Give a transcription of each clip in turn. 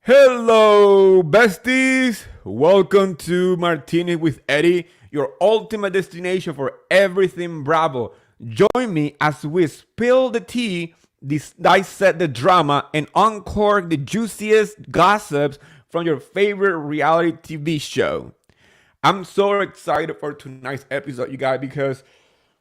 Hello, besties! Welcome to Martini with Eddie, your ultimate destination for everything Bravo. Join me as we spill the tea, dissect the drama, and uncork the juiciest gossips from your favorite reality TV show. I'm so excited for tonight's episode, you guys, because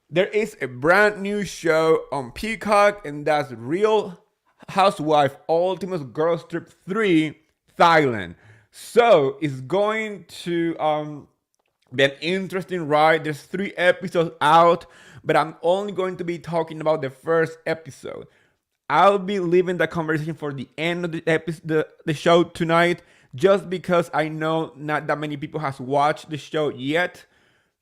there is a brand new show on Peacock, and that's Real Housewife Ultimate Girls Trip 3 Thailand. So it's going to be an interesting ride. There's 3 episodes out, but I'm only going to be talking about the first episode. I'll be leaving the conversation for the end of the show tonight, just because I know not that many people has watched the show yet,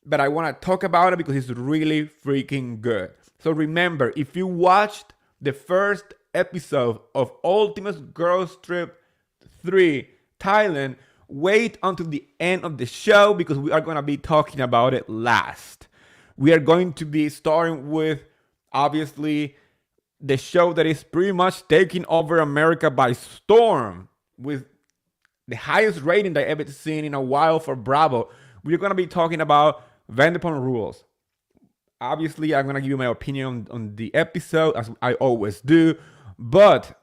but I want to talk about it because it's really freaking good. So remember, if you watched the first episode of Ultimate Girls Trip 3 Thailand, wait until the end of the show because we are going to be talking about it last. We are going to be starting with, obviously, the show that is pretty much taking over America by storm with the highest rating that I've ever seen in a while for Bravo. We're going to be talking about Vanderpump Rules. Obviously, I'm going to give you my opinion on the episode, as I always do, but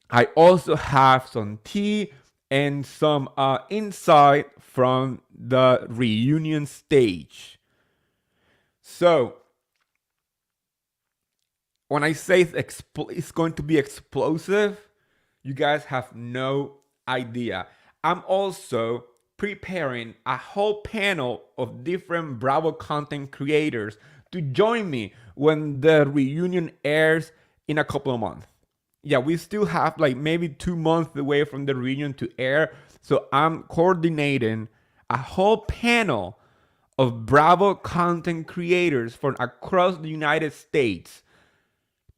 I also have some tea and some insight from the reunion stage. So, when I say it's going to be explosive, you guys have no idea. I'm also preparing a whole panel of different Bravo content creators to join me when the reunion airs in a couple of months. Yeah, we still have like maybe 2 months away from the reunion to air. So I'm coordinating a whole panel of Bravo content creators from across the United States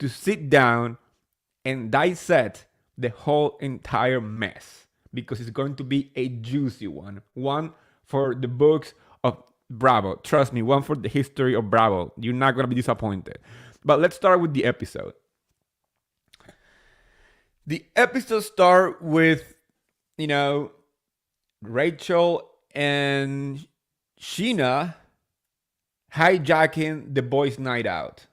to sit down and dissect the whole entire mess, because it's going to be a juicy one for the books of Bravo. Trust me, one for the history of Bravo. You're not going to be disappointed. But let's start with the episode. The episode start with, Rachel and Sheena hijacking the boys' night out.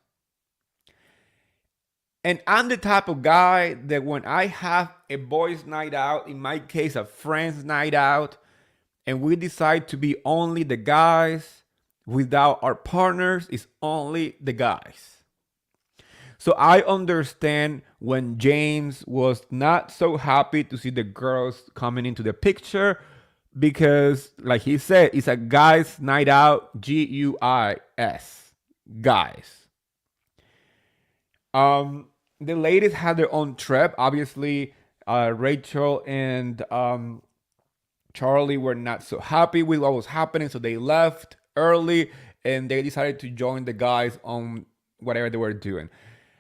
And I'm the type of guy that when I have a boys' night out, in my case, a friend's night out, and we decide to be only the guys without our partners, it's only the guys. So I understand when James was not so happy to see the girls coming into the picture, because, like he said, it's a guys' night out, GUIS, guys. The ladies had their own trip. Obviously, Rachel and Charlie were not so happy with what was happening, so they left early and they decided to join the guys on whatever they were doing.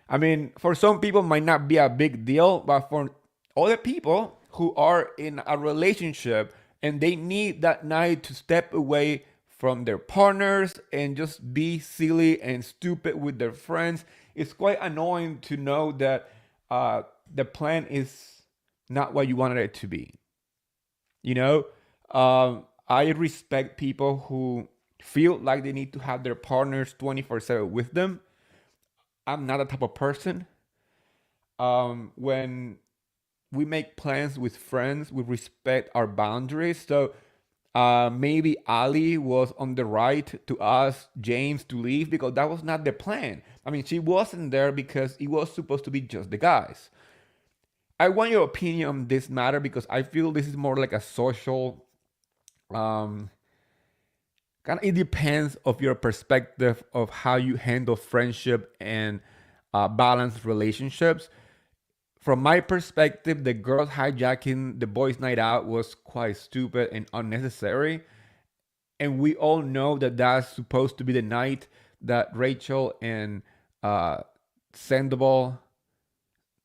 I mean, for some people, it might not be a big deal, but for other people who are in a relationship and they need that night to step away from their partners and just be silly and stupid with their friends, it's quite annoying to know that the plan is not what you wanted it to be. You know, I respect people who feel like they need to have their partners 24/7 with them. I'm not that type of person. When we make plans with friends, we respect our boundaries. So maybe Ali was on the right to ask James to leave because that was not the plan. I mean, she wasn't there because it was supposed to be just the guys. I want your opinion on this matter because I feel this is more like a social kind of, it depends of your perspective of how you handle friendship and balanced relationships. From my perspective, the girls hijacking the boys' night out was quite stupid and unnecessary. And we all know that that's supposed to be the night that Rachel and Sandoval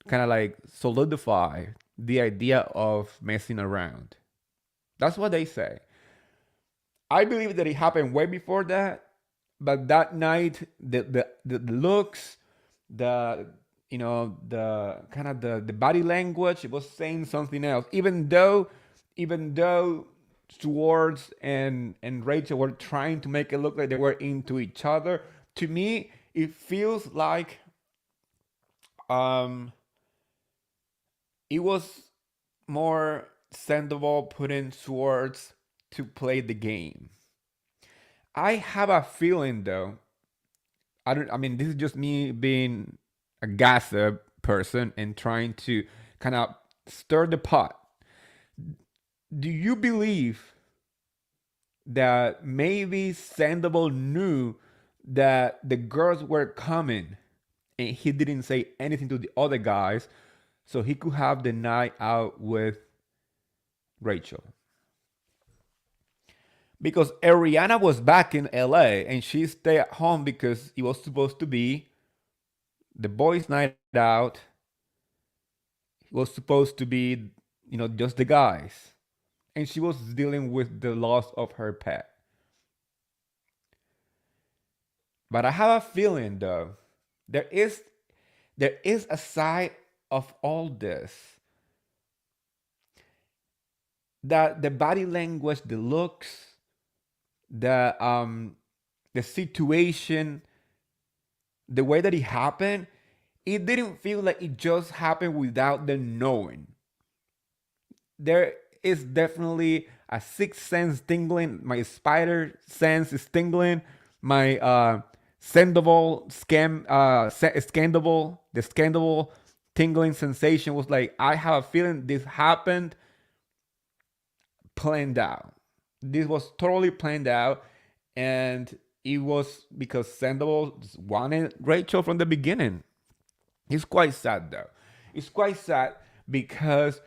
kind of like solidify the idea of messing around. That's what they say. I believe that it happened way before that, but that night, the looks, the the kind of the body language, it was saying something else. Even though Swords and Rachel were trying to make it look like they were into each other, to me it feels like um it was more Sandoval putting Swords to play the game. I have a feeling though. I mean, this is just me being a gossip person and trying to kind of stir the pot. Do you believe that maybe Sandoval knew that the girls were coming and he didn't say anything to the other guys so he could have the night out with Rachel? Because Ariana was back in LA and she stayed at home because it was supposed to be the boys' night out. It was supposed to be, just the guys. And she was dealing with the loss of her pet. But I have a feeling though, there is there is a side of all this that the body language, the looks, the situation, the way that it happened, it didn't feel like it just happened without them knowing. There is definitely a sixth sense tingling. My spider sense is tingling. My Sandoval scandable, the scandal tingling sensation was like, I have a feeling this happened planned out. This was totally planned out, and it was because Sandoval wanted Rachel from the beginning. It's quite sad though. It's quite sad because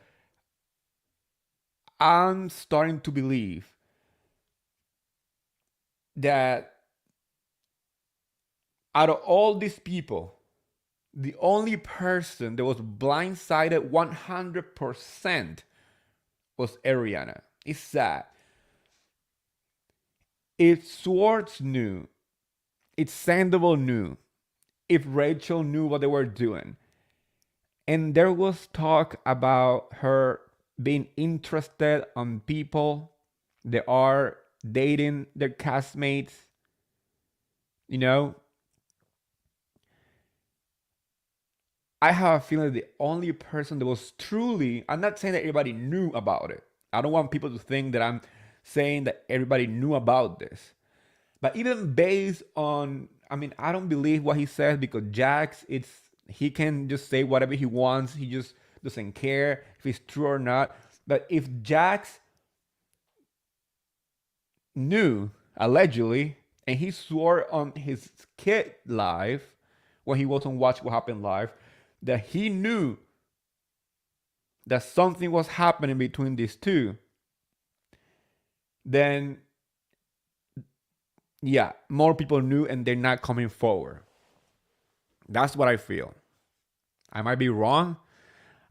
I'm starting to believe that out of all these people, the only person that was blindsided 100% was Ariana. It's sad. If Swartz knew, if Sandoval knew, if Rachel knew what they were doing, and there was talk about her being interested on people that are dating their castmates, you know, I have a feeling the only person that was truly, I'm not saying that everybody knew about it. I don't want people to think that I'm saying that everybody knew about this. But even based on, I mean, I don't believe what he says because Jax, he can just say whatever he wants. He just doesn't care if it's true or not. But if Jax knew, allegedly, and he swore on his kid live, when he wasn't watch what happened live, that he knew that something was happening between these two, then yeah, more people knew and they're not coming forward. That's what I feel. I might be wrong.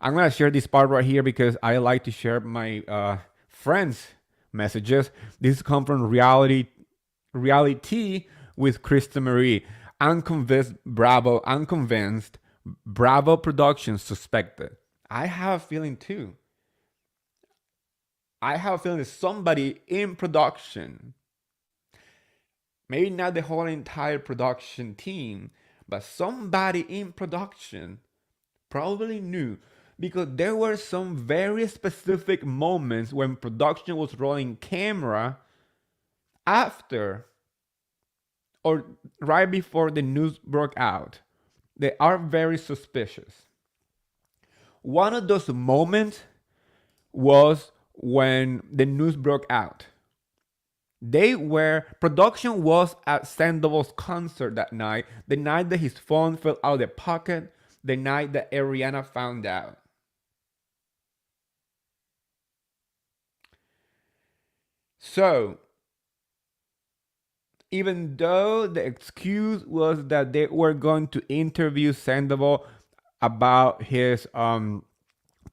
I'm gonna share this part right here because I like to share my friends' messages. This comes from reality with Krista Marie. Unconvinced. Bravo Productions suspected. I have a feeling too. I have a feeling that somebody in production, maybe not the whole entire production team, but somebody in production probably knew because there were some very specific moments when production was rolling camera after or right before the news broke out. They are very suspicious. One of those moments was when the news broke out. Production was at Sandoval's concert that night, the night that his phone fell out of the pocket, the night that Ariana found out. So, even though the excuse was that they were going to interview Sandoval about his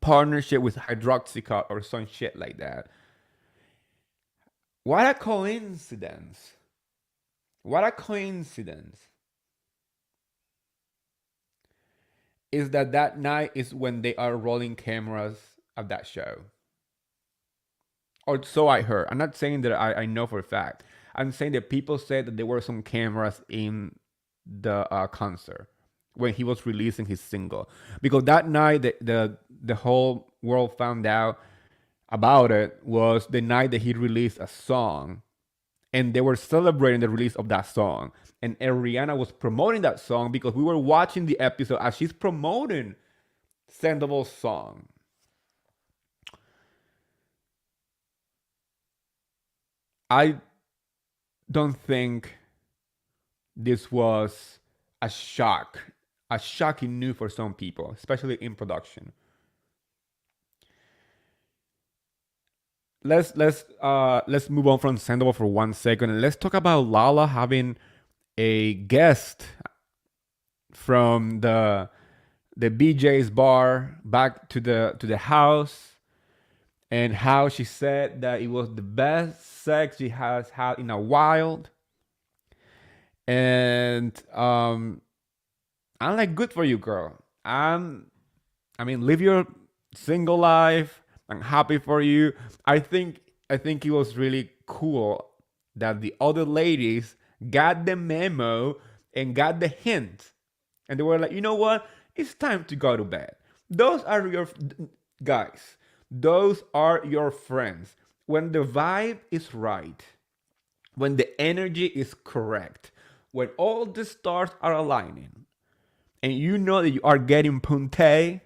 partnership with Hydroxycut or some shit like that. What a coincidence. What a coincidence. is that that night is when they are rolling cameras of that show. Or so I heard. I'm not saying that I know for a fact. I'm saying that people said that there were some cameras in the concert when he was releasing his single, because that night the whole world found out about it was the night that he released a song, and they were celebrating the release of that song. And Rihanna was promoting that song because we were watching the episode as she's promoting Sandoval's song. I don't think this was a shock, a shocking news for some people, especially in production. Let's move on from Sandoval for 1 second, and let's talk about Lala having a guest from the BJ's bar back to the house, and how she said that it was the best sex she has had in a while. And I'm like, good for you, girl. I mean, live your single life. I'm happy for you. I think it was really cool that the other ladies got the memo and got the hint, and they were like, you know what? It's time to go to bed. Those are your guys. Those are your friends. When the vibe is right, when the energy is correct, when all the stars are aligning, and you know that you are getting punte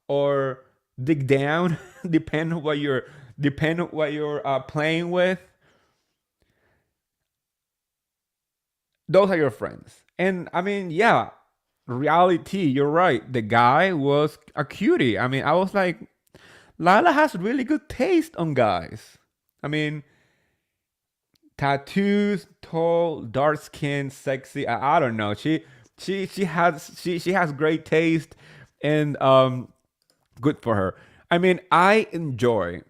or dig down, depend on what you're playing with, those are your friends. And I mean, yeah, reality, you're right. The guy was a cutie. I mean, I was like, Lala has really good taste on guys. I mean, tattoos, tall, dark skin, sexy. I don't know. She has great taste, and good for her. I mean, I enjoy.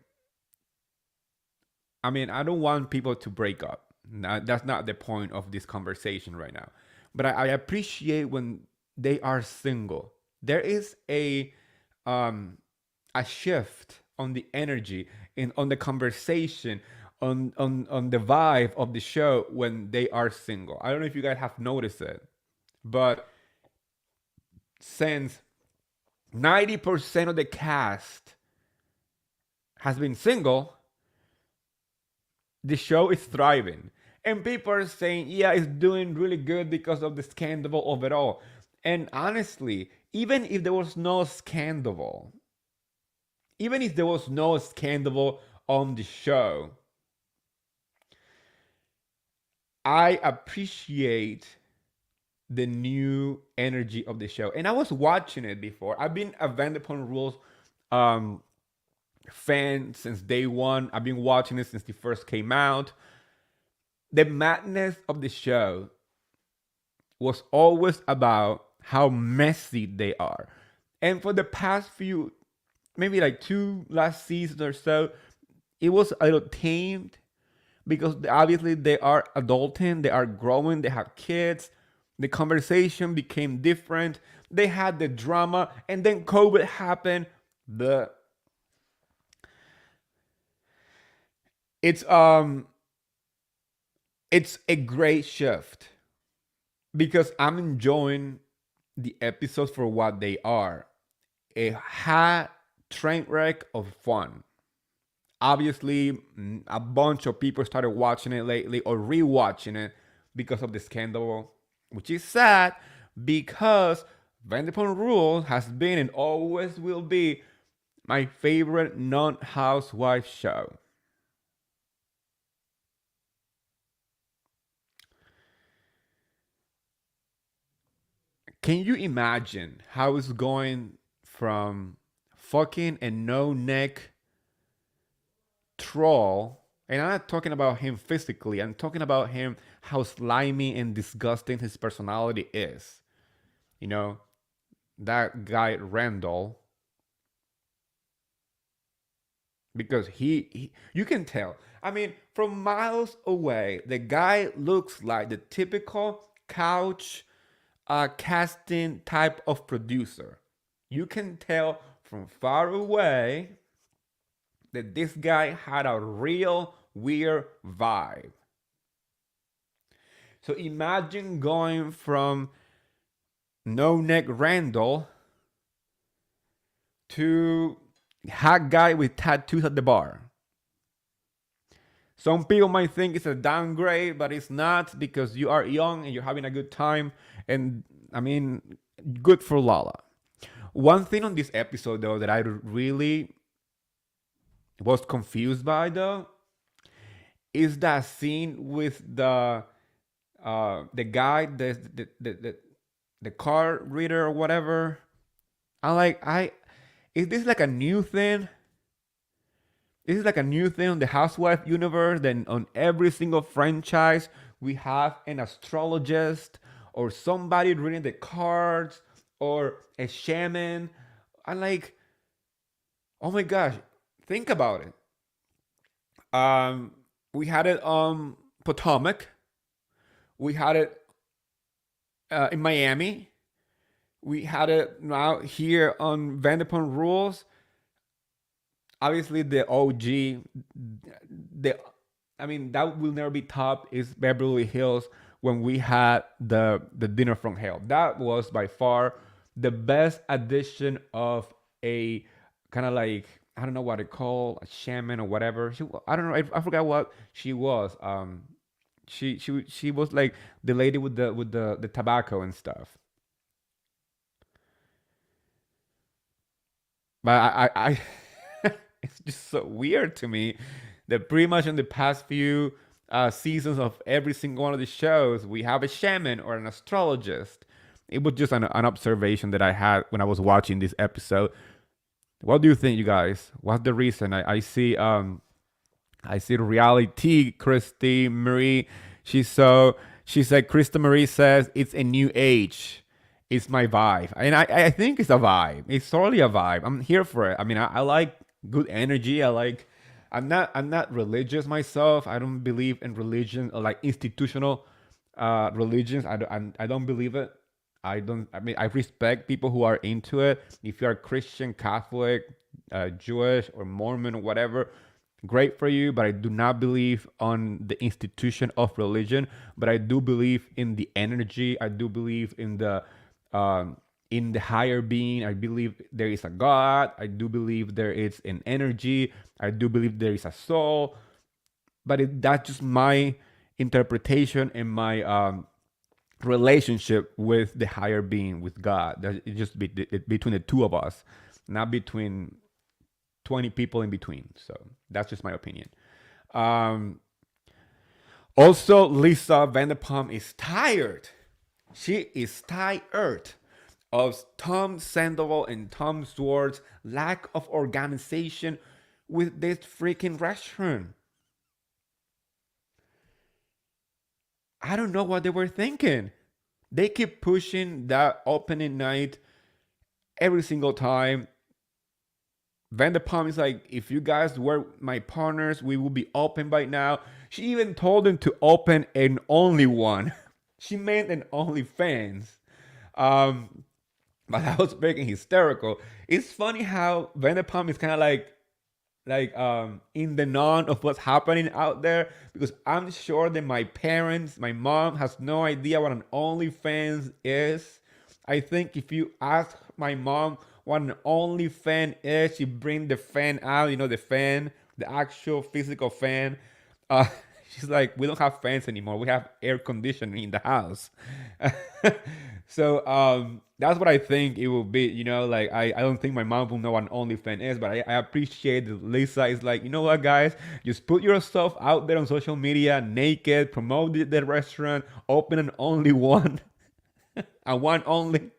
I mean, I don't want people to break up. That's not the point of this conversation right now. But I appreciate when they are single. There is um a shift on the energy and on the conversation, on the vibe of the show when they are single. I don't know if you guys have noticed it, but since 90% of the cast has been single, the show is thriving. And people are saying, yeah, it's doing really good because of the scandal overall. And honestly, even if there was no scandal on the show, I appreciate the new energy of the show. And I was watching it before. I've been a Vanderpump Rules fan since day one. I've been watching it since it first came out. The madness of the show was always about how messy they are. And for the past few, maybe like two last seasons or so, it was a little tamed because obviously they are adulting, they are growing, they have kids. The conversation became different. They had the drama, and then COVID happened. The it's it's a great shift because I'm enjoying the episodes for what they are. A hot train wreck of fun. Obviously, a bunch of people started watching it lately or rewatching it because of the scandal, which is sad because Vanderpump Rules has been and always will be my favorite non-housewife show. Can you imagine how it's going from fucking a no neck troll? And I'm not talking about him physically, I'm talking about him, how slimy and disgusting his personality is. You know, that guy Randall, because you can tell. I mean, from miles away, the guy looks like the typical couch casting type of producer. You can tell from far away that this guy had a real weird vibe. So imagine going from no neck Randall to hot guy with tattoos at the bar. Some people might think it's a downgrade, but it's not, because you are young and you're having a good time. And I mean, good for Lala. One thing on this episode, though, that I really was confused by, though, is that scene with the guy, the card reader or whatever. Is this like a new thing? This is like a new thing on the Housewife universe. Then on every single franchise, we have an astrologist or somebody reading the cards or a shaman. I'm like, oh my gosh, think about it. We had it on Potomac. We had it in Miami. We had it now here on Vanderpump Rules. Obviously, the OG, that will never be topped is Beverly Hills when we had the Dinner from Hell. That was by far the best addition of a kind of like, I don't know what to call, a shaman or whatever. I don't know. I forgot what she was. She was like the lady with the tobacco and stuff. But I it's just so weird to me that pretty much in the past few seasons of every single one of the shows, we have a shaman or an astrologist. It was just an observation that I had when I was watching this episode. What do you think, you guys? What's the reason? I see reality Christy Marie. She said Krista Marie says it's a new age. It's my vibe. And I think it's a vibe. It's totally a vibe. I'm here for it. I mean, I like good energy. I'm not religious myself. I don't believe in religion or like institutional religions. I don't believe it. I mean, I respect people who are into it. If you're Christian, Catholic, Jewish, or Mormon or whatever, great for you. But I do not believe on the institution of religion. But I do believe in the energy. I do believe in the higher being. I believe there is a God. I do believe there is an energy. I do believe there is a soul. But that's just my interpretation and my relationship with the higher being, with God. It's just between the two of us, not between 20 people in between. So that's just my opinion. Also, Lisa Vanderpump is tired. She is tired of Tom Sandoval and Tom Swartz's lack of organization with this freaking restaurant. I don't know what they were thinking. They keep pushing that opening night every single time. Vanderpump is like, if you guys were my partners, we would be open by now. She even told them to open an only one. She meant an OnlyFans. But that was freaking hysterical. It's funny how Vanderpump is kind of like in the non of what's happening out there, because I'm sure that my mom has no idea what an OnlyFans is. I think if you ask my mom what an OnlyFans is, she bring the fan out, the fan, the actual physical fan. She's like, we don't have fans anymore. We have air conditioning in the house. So that's what I think it will be. Like I don't think my mom will know what an OnlyFans is, but I appreciate that Lisa is like, you know what, guys, just put yourself out there on social media naked, promote the restaurant, open an only one, and one only.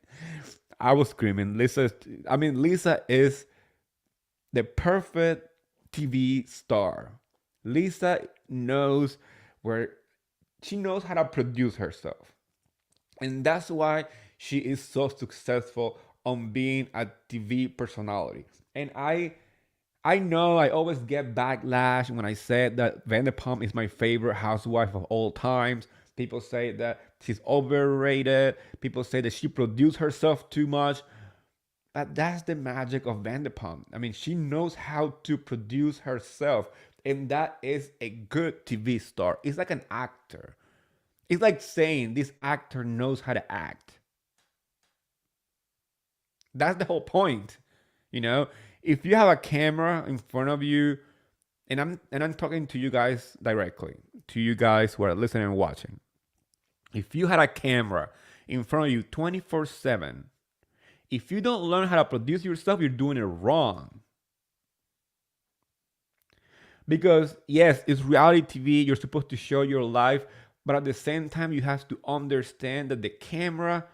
I was screaming. Lisa is the perfect TV star. Lisa knows she knows how to produce herself. And that's why she is so successful on being a TV personality. And I know I always get backlash when I said that Vanderpump is my favorite housewife of all times. People say that she's overrated. People say that she produced herself too much. But that's the magic of Vanderpump. I mean, she knows how to produce herself, and that is a good TV star. It's like an actor. It's like saying this actor knows how to act. That's the whole point. You know, if you have a camera in front of you, and I'm talking to you guys directly, to you guys who are listening and watching. If you had a camera in front of you 24/7, if you don't learn how to produce yourself, you're doing it wrong. Because yes, it's reality TV, you're supposed to show your life, but at the same time, you have to understand that the camera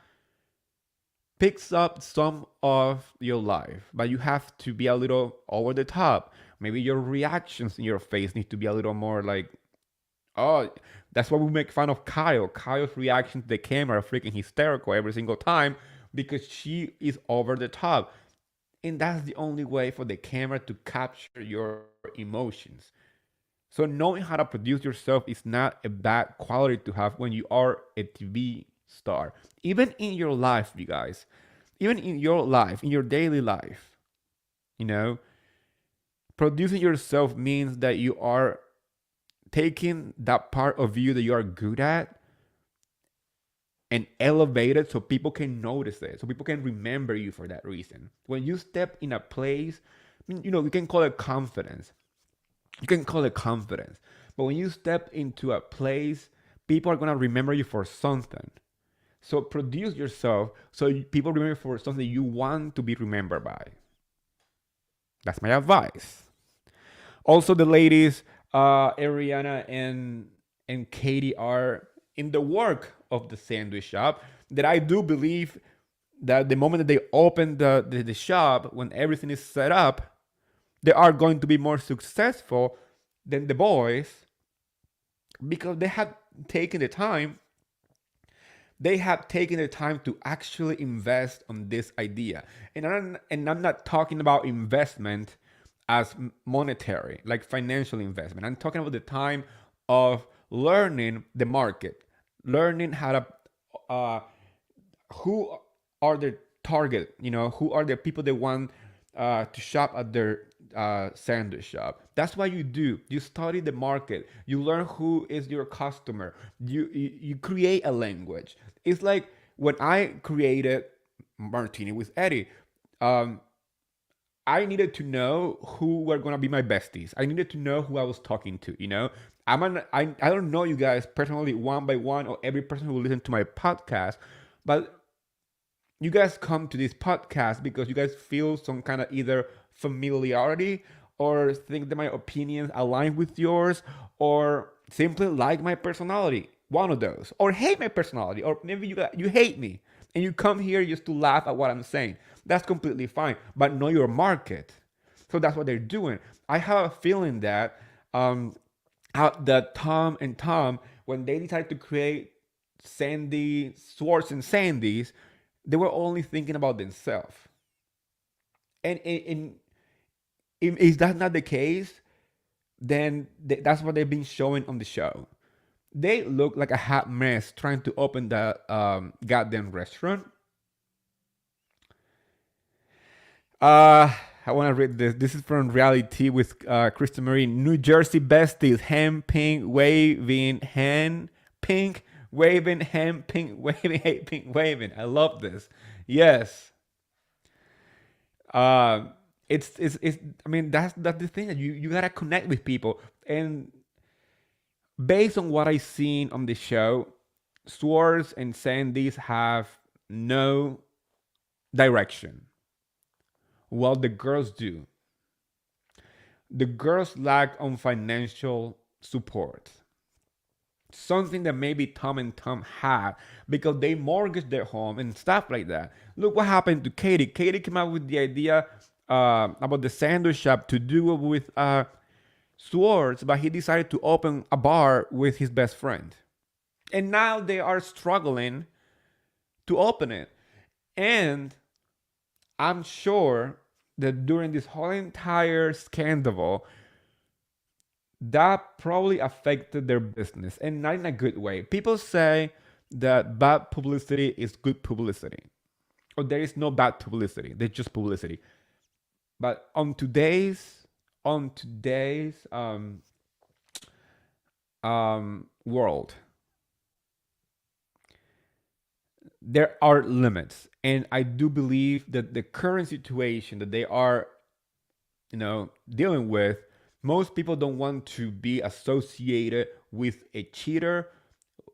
picks up some of your life, but you have to be a little over the top. Maybe your reactions in your face need to be a little more like, oh, that's why we make fun of Kyle. Kyle's reaction to the camera are freaking hysterical every single time because she is over the top. And that's the only way for the camera to capture your emotions. So knowing how to produce yourself is not a bad quality to have when you are a TV star. Even in your life, you guys, even in your life, in your daily life, you know, producing yourself means that you are taking that part of you that you are good at and elevate it so people can notice it, so people can remember you for that reason. When you step in a place, you know, you can call it confidence. You can call it confidence. But when you step into a place, people are going to remember you for something. So produce yourself so people remember for something you want to be remembered by. That's my advice. Also, the ladies, Ariana and Katie are in the work of the sandwich shop. That I do believe that the moment that they open the shop, when everything is set up, they are going to be more successful than the boys because they have taken the time. They have taken the time to actually invest on this idea, and I'm not talking about investment as monetary, like financial investment. I'm talking about the time of learning the market, learning how to who are the target, you know, who are the people that want to shop at their sandwich shop. That's what you do. You study the market. You learn who is your customer. You create a language. It's like when I created Martini with Eddie. I needed to know who were gonna be my besties. I needed to know who I was talking to. You know, I don't know you guys personally one by one or every person who listens to my podcast, but you guys come to this podcast because you guys feel some kind of either familiarity or think that my opinions align with yours or simply like my personality. One of those. Or hate my personality. Or maybe you hate me and you come here just to laugh at what I'm saying. That's completely fine. But know your market. So that's what they're doing. I have a feeling that that Tom and Tom, when they decided to create Sandy, Swartz and Sandys, they were only thinking about themselves. And if that's not the case, then that's what they've been showing on the show. They look like a hot mess trying to open the goddamn restaurant. I want to read this. This is from Reality with Kristen Marie. New Jersey Besties, ham pink waving, hand pink waving, ham pink waving, hate pink waving. I love this. Yes. It's I mean that's the thing that you gotta connect with people. And based on what I seen on the show, Swords and Sandys have no direction. While the girls do. The girls lack on financial support. Something that maybe Tom and Tom had because they mortgaged their home and stuff like that. Look what happened to Katie. Katie came up with the idea about the sandwich shop to do it with Swords, but he decided to open a bar with his best friend. And now they are struggling to open it. And I'm sure that during this whole entire scandal, that probably affected their business and not in a good way. People say that bad publicity is good publicity. or there is no bad publicity. There's just publicity. But on today's world, there are limits, and I do believe that the current situation that they are, dealing with, most people don't want to be associated with a cheater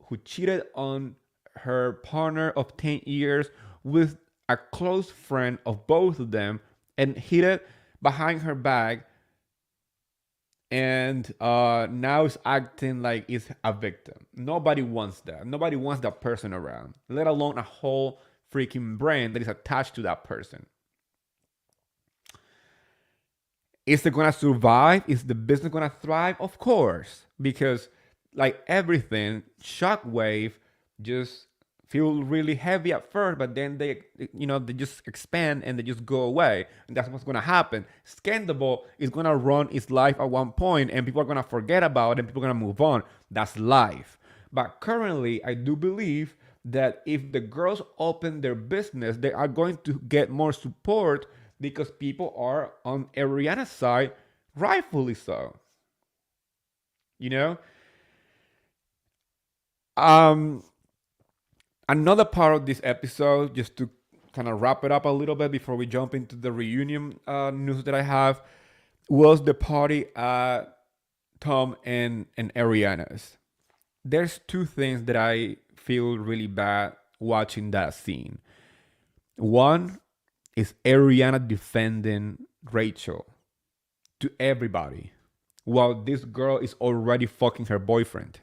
who cheated on her partner of 10 years with a close friend of both of them and hid it behind her back, and now is acting like it's a victim. Nobody wants that. Nobody wants that person around, let alone a whole freaking brand that is attached to that person. Is it gonna survive? Is the business gonna thrive? Of course, because like everything, shockwave just feel really heavy at first, but then they just expand and they just go away, and that's what's gonna happen. Scandal is gonna run its life at one point, and people are gonna forget about it, and people are gonna move on. That's life. But currently, I do believe that if the girls open their business, they are going to get more support because people are on Ariana's side, rightfully so. You know? Another part of this episode, just to kind of wrap it up a little bit before we jump into the reunion news that I have, was the party at Tom and Ariana's. There's two things that I feel really bad watching that scene. One is Ariana defending Rachel to everybody while this girl is already fucking her boyfriend.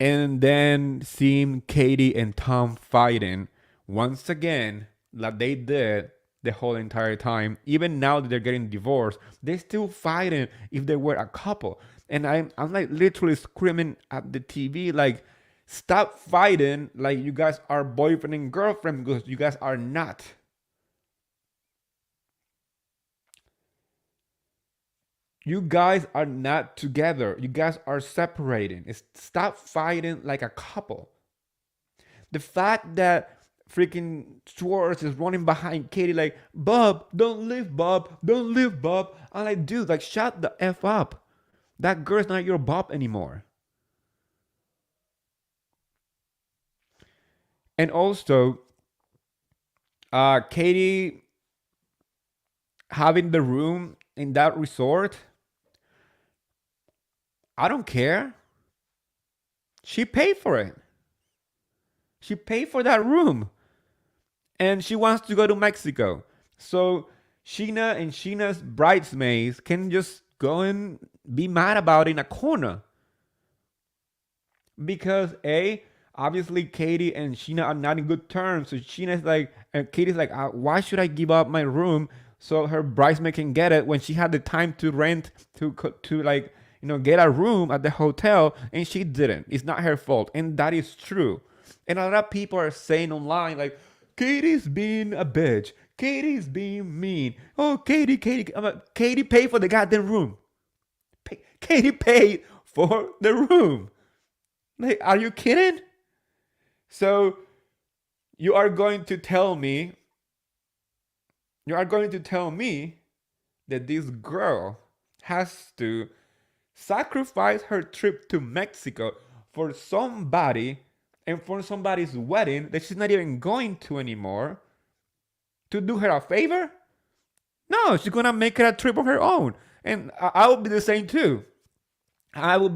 And then seeing Katie and Tom fighting once again, like they did the whole entire time. Even now that they're getting divorced, they're still fighting if they were a couple. And I'm like literally screaming at the TV, like, stop fighting like you guys are boyfriend and girlfriend, because you guys are not. You guys are not together. You guys are separating. Stop fighting like a couple. The fact that freaking Schwartz is running behind Katie like, Bob, don't leave, Bob. Don't leave, Bob. I'm like, dude, like, shut the F up. That girl's not your Bob anymore. And also, Katie having the room in that resort, I don't care. She paid for it. She paid for that room. And she wants to go to Mexico. So Sheena and Sheena's bridesmaids can just go and be mad about it in a corner. Because obviously Katie and Sheena are not in good terms. So Sheena's like, and Katie's like, why should I give up my room so her bridesmaid can get it when she had the time to rent to like, get a room at the hotel, and she didn't. It's not her fault. And that is true. And a lot of people are saying online like, Katie's being a bitch. Katie's being mean. Oh, Katie paid for the goddamn room. Katie paid for the room. Like, are you kidding? So you are going to tell me that this girl has to sacrifice her trip to Mexico for somebody and for somebody's wedding that she's not even going to anymore to do her a favor? No, she's gonna make it a trip of her own. And I will be the same too. I'll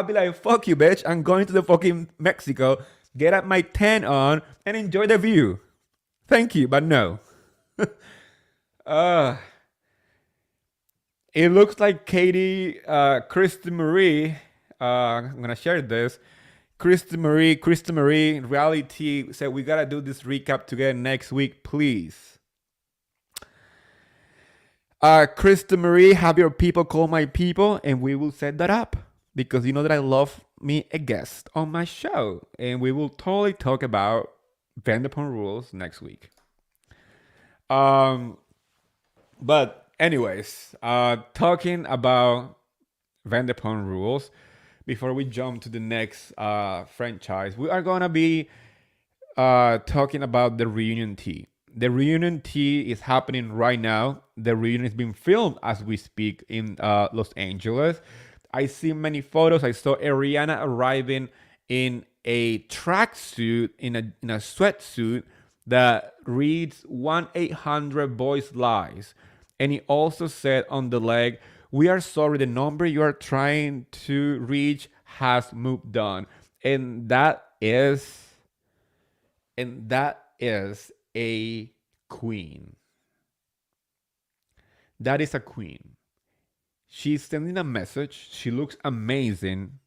be like, fuck you, bitch. I'm going to the fucking Mexico, get up my tan on, and enjoy the view. Thank you, but no. It looks like Katie, Christy Marie, I'm going to share this. Christy Marie, reality said, we got to do this recap together next week, please. Christy Marie, have your people call my people, and we will set that up. Because you know that I love me a guest on my show. And we will totally talk about Vanderpump Rules next week. But anyways, talking about Vanderpump Rules, before we jump to the next franchise, we are going to be talking about the reunion tea. The reunion tea is happening right now. The reunion is being filmed as we speak in Los Angeles. I see many photos. I saw Ariana arriving in a tracksuit, in a sweatsuit that reads 1-800 Boys Lies. And he also said on the leg, "We are sorry, the number you are trying to reach has moved on." And that is a queen. That is a queen. She's sending a message. She looks amazing.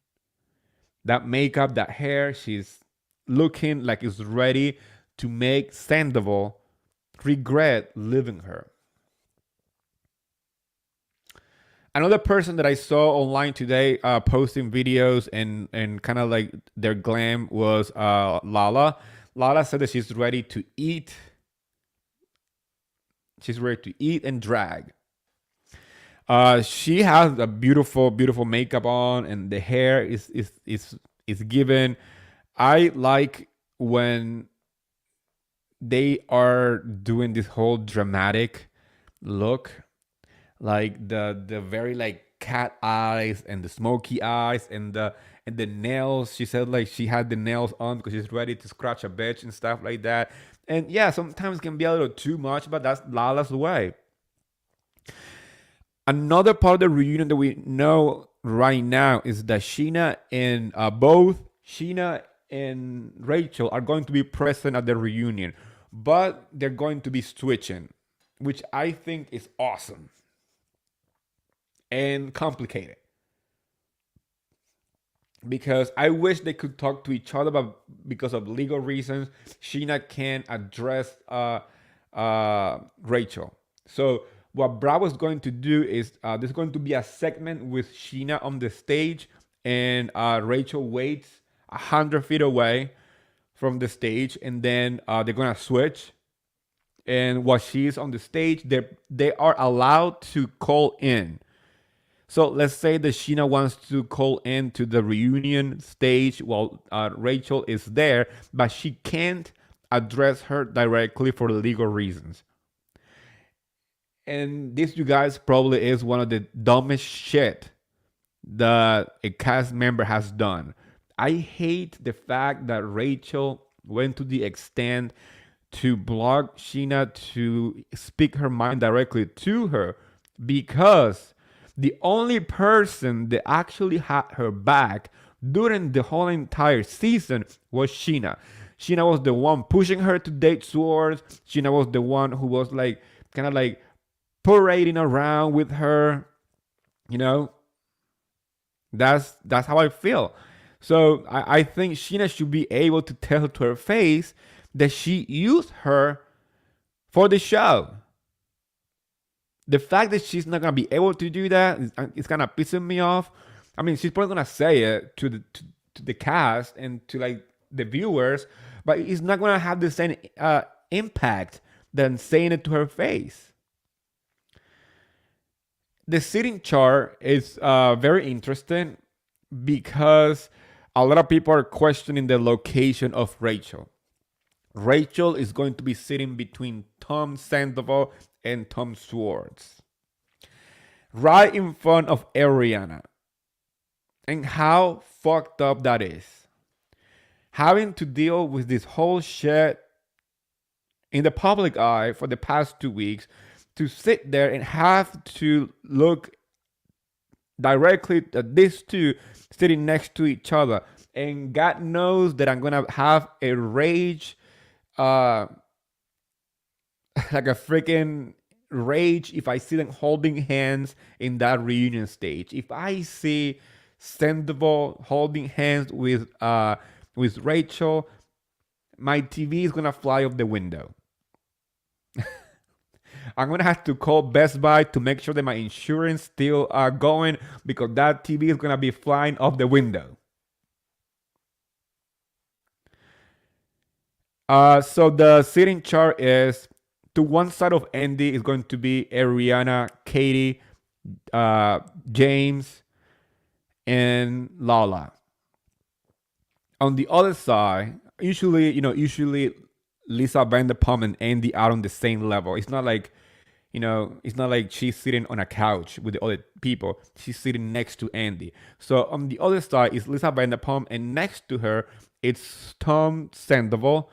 That makeup, that hair, she's looking like it's ready to make Sandoval regret leaving her. Another person that I saw online today posting videos and kind of like their glam was Lala. Lala said that she's ready to eat. She's ready to eat and drag. She has a beautiful, beautiful makeup on, and the hair is given. I like when they are doing this whole dramatic look, like the very like cat eyes and the smoky eyes and the nails. She said like she had the nails on because she's ready to scratch a bitch and stuff like that. And yeah, sometimes it can be a little too much, but that's Lala's way. Another part of the reunion that we know right now is that Sheena and both Sheena and Rachel are going to be present at the reunion, but they're going to be switching, which I think is awesome and complicated. Because I wish they could talk to each other, but because of legal reasons, Sheena can't address Rachel. So what Bravo's going to do is there's going to be a segment with Sheena on the stage, and Rachel waits 100 feet away from the stage, and then they're gonna switch. And while she's on the stage, they are allowed to call in. So let's say that Sheena wants to call in to the reunion stage while Rachel is there, but she can't address her directly for legal reasons. And this, you guys, probably is one of the dumbest shit that a cast member has done. I hate the fact that Rachel went to the extent to block Sheena to speak her mind directly to her, because the only person that actually had her back during the whole entire season was Sheena. Sheena was the one pushing her to date Swords. Sheena was the one who was like kind of like parading around with her. You know, that's how I feel. So I think Sheena should be able to tell to her face that she used her for the show. The fact that she's not gonna be able to do that is kind of pissing me off. I mean, she's probably gonna say it to the cast and to like the viewers, but it's not gonna have the same impact than saying it to her face. The seating chart is very interesting because a lot of people are questioning the location of Rachel. Rachel is going to be sitting between Tom Sandoval and Tom Swords, right in front of Ariana. And how fucked up that is. Having to deal with this whole shit in the public eye for the past 2 weeks, to sit there and have to look directly at these two sitting next to each other. And God knows that I'm gonna have a rage, like a freaking rage, if I see them holding hands in that reunion stage. If I see Sandoval holding hands with Rachel, my TV is gonna fly off the window. I'm gonna have to call Best Buy to make sure that my insurance still are going, because that TV is gonna be flying off the window. So the seating chart is, to one side of Andy is going to be Ariana, Katie, James, and Lala. On the other side, usually Lisa Vanderpump and Andy are on the same level. It's not like, it's not like she's sitting on a couch with the other people. She's sitting next to Andy. So on the other side is Lisa Vanderpump, and next to her it's Tom Sandoval,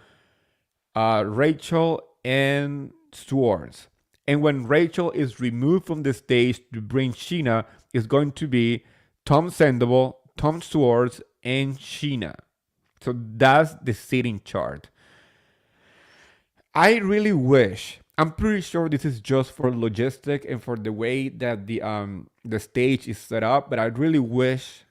Rachel, and Swartz. And when Rachel is removed from the stage to bring Sheena, it's going to be Tom Sandoval, Tom Swartz, and Sheena. So that's the seating chart. I really wish. I'm pretty sure this is just for logistic and for the way that the stage is set up, but I really wish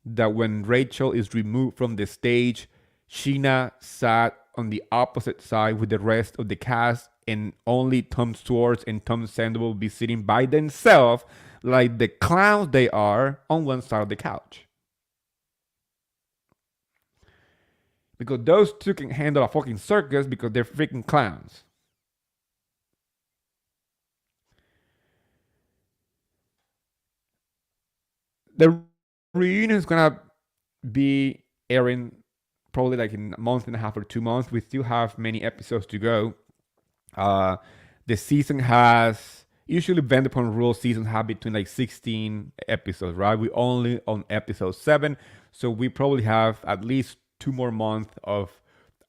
that when Rachel is removed from the stage, Sheena sat on the opposite side with the rest of the cast, and only Tom Swartz and Tom Sandoval will be sitting by themselves like the clowns they are on one side of the couch. Because those two can handle a fucking circus because they're freaking clowns. The reunion is gonna be airing probably like in a month and a half or 2 months. We still have many episodes to go. The season has usually Vanderpump Rules seasons have between like 16 episodes, right? We only on episode 7, so we probably have at least 2 more months of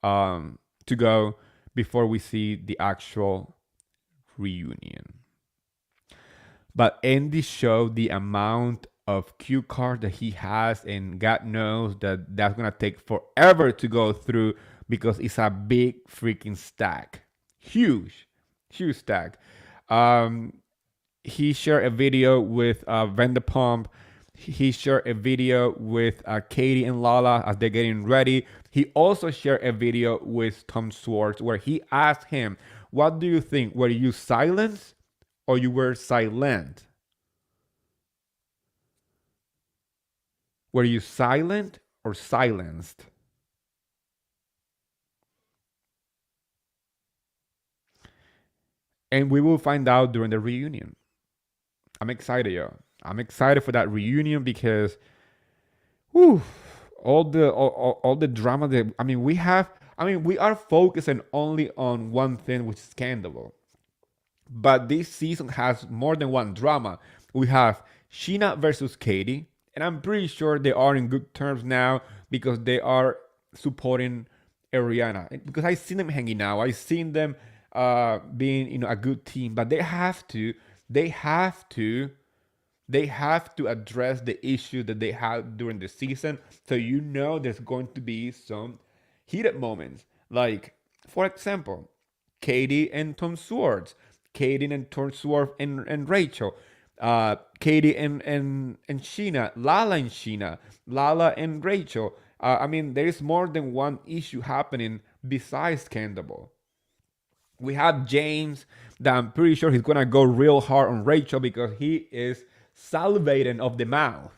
to go before we see the actual reunion. But in this show, the amount of cue cards that he has, and God knows that that's gonna take forever to go through because it's a big freaking stack, huge stack. He shared a video with Vandepump. He shared a video with Katie and Lala as they're getting ready. He also shared a video with Tom Swartz where he asked him, "What do you think? Were you silent or you were silent? Were you silent or silenced?" And we will find out during the reunion. I'm excited, yo. I'm excited for that reunion because, whew, all the drama that we are focusing only on one thing, which is scandal. But this season has more than one drama. We have Sheena versus Katie, and I'm pretty sure they are in good terms now because they are supporting Ariana. Because I've seen them hanging out, I've seen them being a good team, but they have to address the issue that they had during the season. So there's going to be some heated moments. Like, for example, Katie and Tom Swartz, Katie and Tom Swartz and Rachel, Katie and Sheena, Lala and Sheena, Lala and Rachel. There is more than one issue happening besides Scandal. We have James that I'm pretty sure he's gonna go real hard on Rachel because he is salivating of the mouth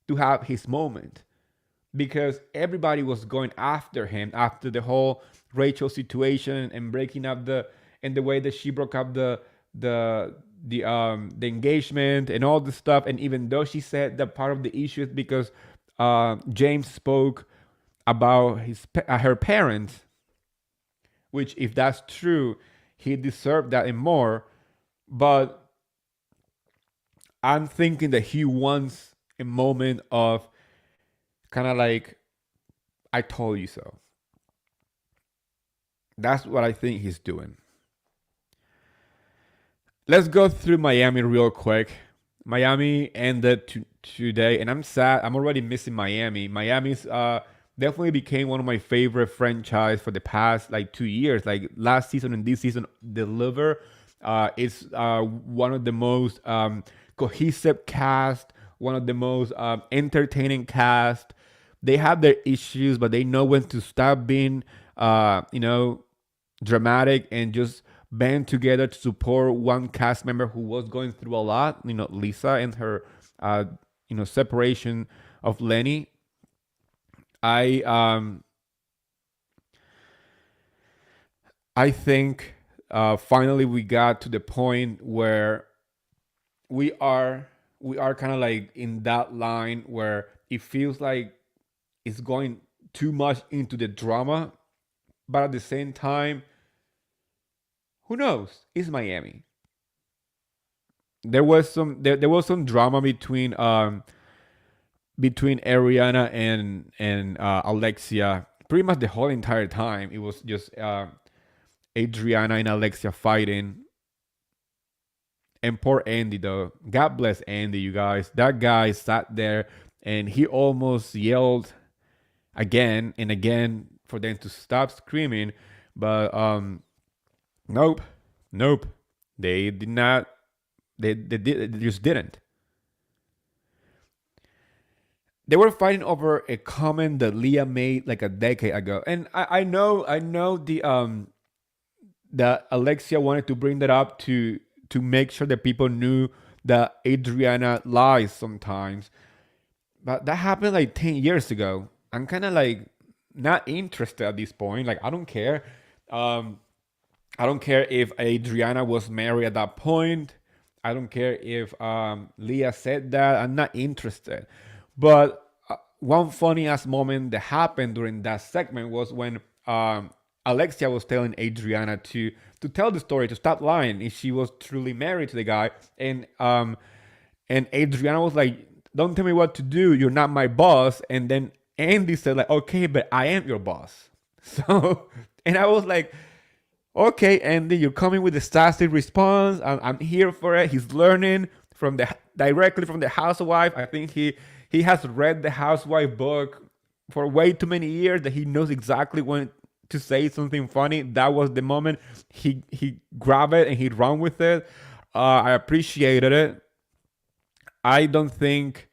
to have his moment, because everybody was going after him after the whole Rachel situation and breaking up the way that she broke up the engagement and all the stuff. And even though she said that part of the issue is because James spoke about her parents, which if that's true, he deserved that and more. But I'm thinking that he wants a moment of kind of like, I told you so. That's what I think he's doing. Let's go through Miami real quick. Miami ended today, and I'm sad. I'm already missing Miami. Miami's definitely became one of my favorite franchise for the past like 2 years. Like last season and this season deliver. It's one of the most cohesive cast, one of the most entertaining cast. They have their issues, but they know when to stop being, dramatic and just band together to support one cast member who was going through a lot. Lisa and her, separation of Lenny. I think finally we got to the point where we are kind of like in that line where it feels like it's going too much into the drama, but at the same time, who knows? It's Miami. There was some drama between Ariana and Alexia. Pretty much the whole entire time, it was just Adriana and Alexia fighting. And poor Andy, though. God bless Andy, you guys. That guy sat there and he almost yelled again and again for them to stop screaming. But nope, nope. They did not. They just didn't. They were fighting over a comment that Leah made like a decade ago, and I know that Alexia wanted to bring that up to make sure that people knew that Adriana lies sometimes, but that happened like 10 years ago. I'm kind of like not interested at this point. Like I don't care. Um, I don't care if Adriana was married at that point. I don't care if Leah said that. I'm not interested. But one funny ass moment that happened during that segment was when Alexia was telling Adriana to tell the story, to stop lying if she was truly married to the guy, and Adriana was like, "Don't tell me what to do. You're not my boss." And then Andy said like, "Okay, but I am your boss." So, and I was like, "Okay, Andy, you're coming with a sassy response. I'm here for it." He's learning from the directly from the housewife. I think he has read the housewife book for way too many years that he knows exactly when to say something funny. That was the moment he grabbed it and he ran with it. I appreciated it. I don't think.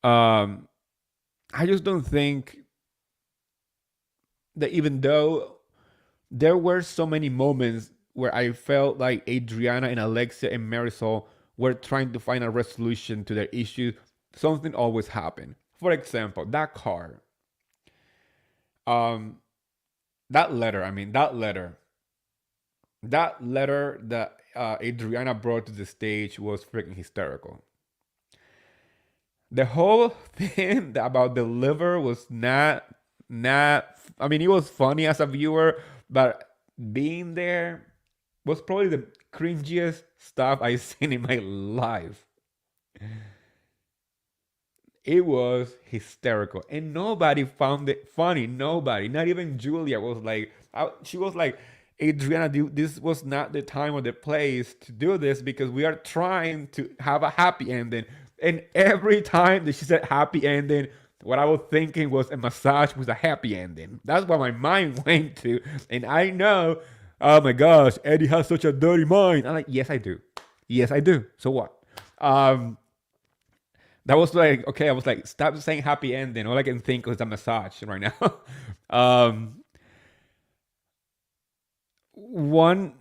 I just don't think that even though there were so many moments where I felt like Adriana and Alexia and Marisol were trying to find a resolution to their issues, something always happened. For example, that car, um, that letter. I mean, that letter that Adriana brought to the stage was freaking hysterical. The whole thing about the liver was not. I mean, it was funny as a viewer, but being there was probably the cringiest stuff I've seen in my life. It was hysterical, and nobody found it funny. Nobody, not even Julia, was like, she was like, Adriana, this was not the time or the place to do this because we are trying to have a happy ending. And every time that she said happy ending, what I was thinking was a massage with a happy ending. That's what my mind went to. And I know, oh my gosh, Eddie has such a dirty mind. I'm like, yes, I do. Yes, I do. So what? Um, that was like, okay, I was like, stop saying happy ending. All I can think is a massage right now. um, one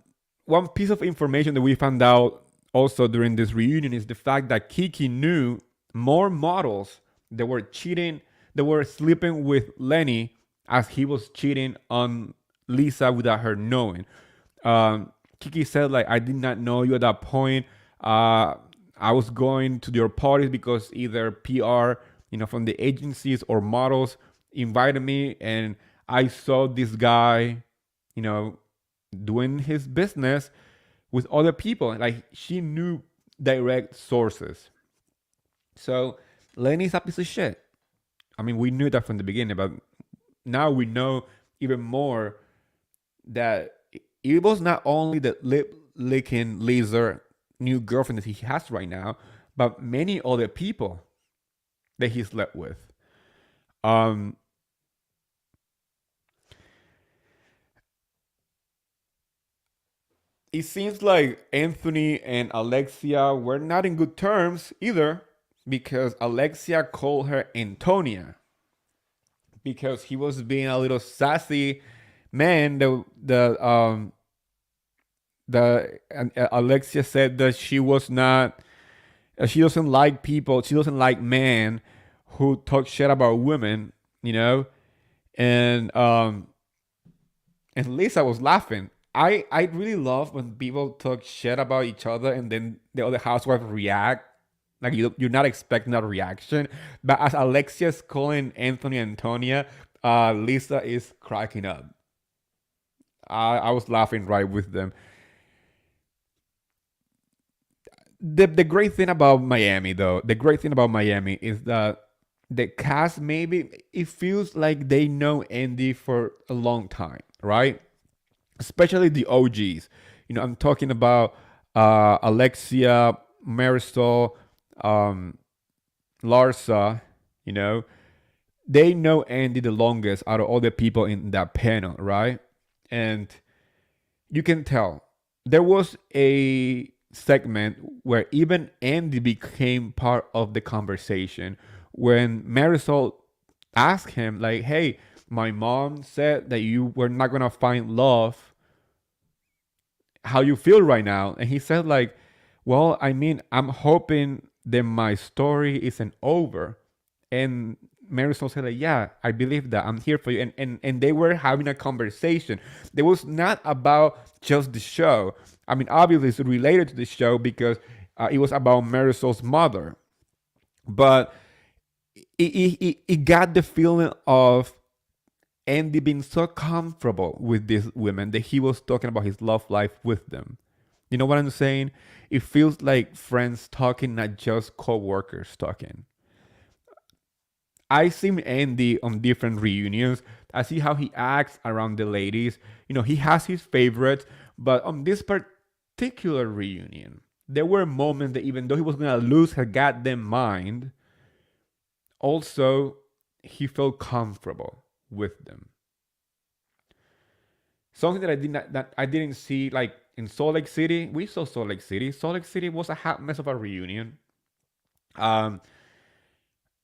one piece of information that we found out also during this reunion is the fact that Kiki knew more models that were cheating, that were sleeping with Lenny as he was cheating on Lisa without her knowing. Kiki said like, I did not know you at that point. Uh, I was going to your parties because either PR, from the agencies or models invited me, and I saw this guy, you know, doing his business with other people. Like she knew direct sources. So Lenny's a piece of shit. I mean, we knew that from the beginning, but now we know even more that it was not only the lip licking laser new girlfriend that he has right now, but many other people that he slept with. Um, it seems like Anthony and Alexia were not in good terms either because Alexia called her Antonia because he was being a little sassy man. Alexia said that she was not, she doesn't like people, she doesn't like men who talk shit about women, and Lisa was laughing. I really love when people talk shit about each other and then the other housewife react. Like you're not expecting that reaction. But as Alexia's calling Anthony and Antonia, Lisa is cracking up. I was laughing right with them. The great thing about Miami, though, the great thing about Miami is that the cast, maybe it feels like they know Andy for a long time, right? Especially the OGs. I'm talking about Alexia, Marisol, um, Larsa. You know, they know Andy the longest out of all the people in that panel, right? And you can tell there was a segment where even Andy became part of the conversation when Marisol asked him, like, hey, my mom said that you were not gonna find love. How you feel right now? And he said, like, well, I mean, I'm hoping that my story isn't over. And Marisol said, like, yeah, I believe that. I'm here for you. And they were having a conversation. It was not about just the show. I mean, obviously it's related to the show because it was about Marisol's mother. But it got the feeling of Andy being so comfortable with these women that he was talking about his love life with them. You know what I'm saying? It feels like friends talking, not just co-workers talking. I see Andy on different reunions. I see how he acts around the ladies. He has his favorites, but on this particular reunion, there were moments that even though he was gonna lose her goddamn mind, also he felt comfortable with them. Something that I didn't see, like in Salt Lake City. We saw Salt Lake City. Salt Lake City was a hot mess of a reunion. Um,